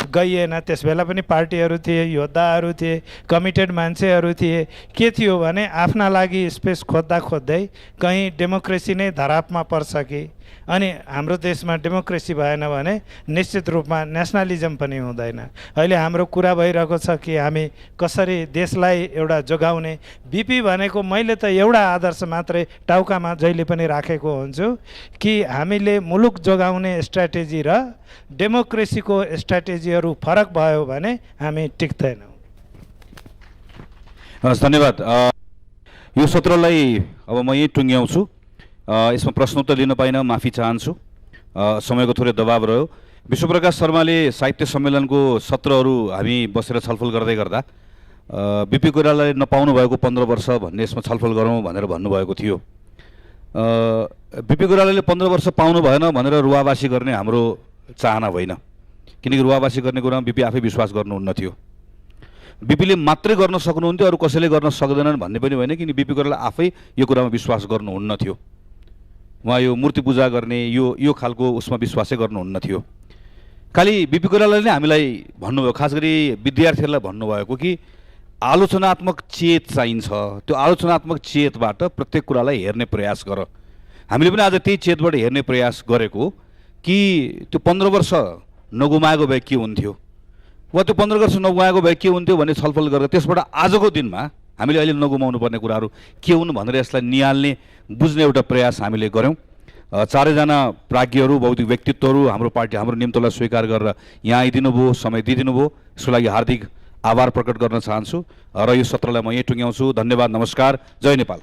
गइएन। त्यसबेला पनि पार्टीहरू थिए, योद्धाहरू थिए, कमिटेड मान्छेहरू थिए। के थियो भने आफ्ना लागि स्पेस खोज्दा खोज्दै कहीँ डेमोक्रेसी नै धरापमा पर्छ कि। अनि हाम्रो देशमा डेमोक्रेसी भएन भने निश्चित रूपमा नेसनलिजम पनि हुँदैन। अहिले हाम्रो कुरा भइरहेको छ कि हामी कसरी देशलाई एउटा जोगाउने। बिपी भनेको मैले त एउटा आदर्श मात्रै टाउकामा जहिले पनि राखेको हुन्छु कि हामीले मुलुक जोगाउने स्ट्राटेजी र डेमोक्रेसीको स्ट्राटेजीहरू फरक भयो भने हामी टिक्दैनौँ। धन्यवाद। यो सत्रलाई अब म यहीँ टुङ्ग्याउँछु। यसमा प्रश्नोत्तर लिन पाइनँ, माफी चाहन्छु, समयको थोरै दबाब रह्यो। विश्वप्रकाश शर्माले साहित्य सम्मेलनको सत्रहरू हामी बसेर छलफल गर्दै गर्दा बिपी कोइरालाले नपाउनु भएको 15 वर्ष भन्ने यसमा छलफल गरौँ भनेर भन्नुभएको थियो। बिपी कोइरालाले 15 वर्ष पाउनु भएन भनेर रुवावासी गर्ने हाम्रो चाहना होइन, किनकि रुवावासी गर्ने कुरामा बिपी आफै विश्वास गर्नुहुन्न थियो। बिपीले मात्रै गर्न सक्नुहुन्थ्यो, अरू कसैले गर्न सक्दैनन् भन्ने पनि होइन, किनकि बिपी कोइराला आफै यो कुरामा विश्वास गर्नुहुन्न थियो। उहाँ यो मूर्ति पूजा गर्ने यो खालको उसमा विश्वासै गर्नुहुन्न थियो। खालि बिपी कोइरालाले नै हामीलाई भन्नुभयो, खास गरी विद्यार्थीहरूलाई भन्नुभएको कि आलोचनात्मक चेत चाहिन्छ। त्यो आलोचनात्मक चेतबाट प्रत्येक कुरालाई हेर्ने प्रयास गर। हामीले पनि आज त्यही चेतबाट हेर्ने प्रयास गरेको कि त्यो 15 वर्ष नगुमाएको भए के हुन्थ्यो, वा त्यो 15 वर्ष नगुमाएको भए के हुन्थ्यो भन्ने छलफल गरेर त्यसबाट आजको दिनमा हामीले अहिले नगुमाउनु पर्ने कुराहरू के हुन् भनेर यसलाई निहाल्ने, बुझ्ने एउटा प्रयास हामीले गऱ्यौँ। 4 जना प्राज्ञहरू, बौद्धिक व्यक्तित्वहरू हाम्रो पार्टी, हाम्रो निम्तोलाई स्वीकार गरेर यहाँ आइदिनु भयो, समय दिइदिनु भयो। यसको लागि हार्दिक आभार प्रकट गर्न चाहन्छु र यो सत्रलाई म यहीँ टुङ्ग्याउँछु। धन्यवाद, नमस्कार, जय नेपाल।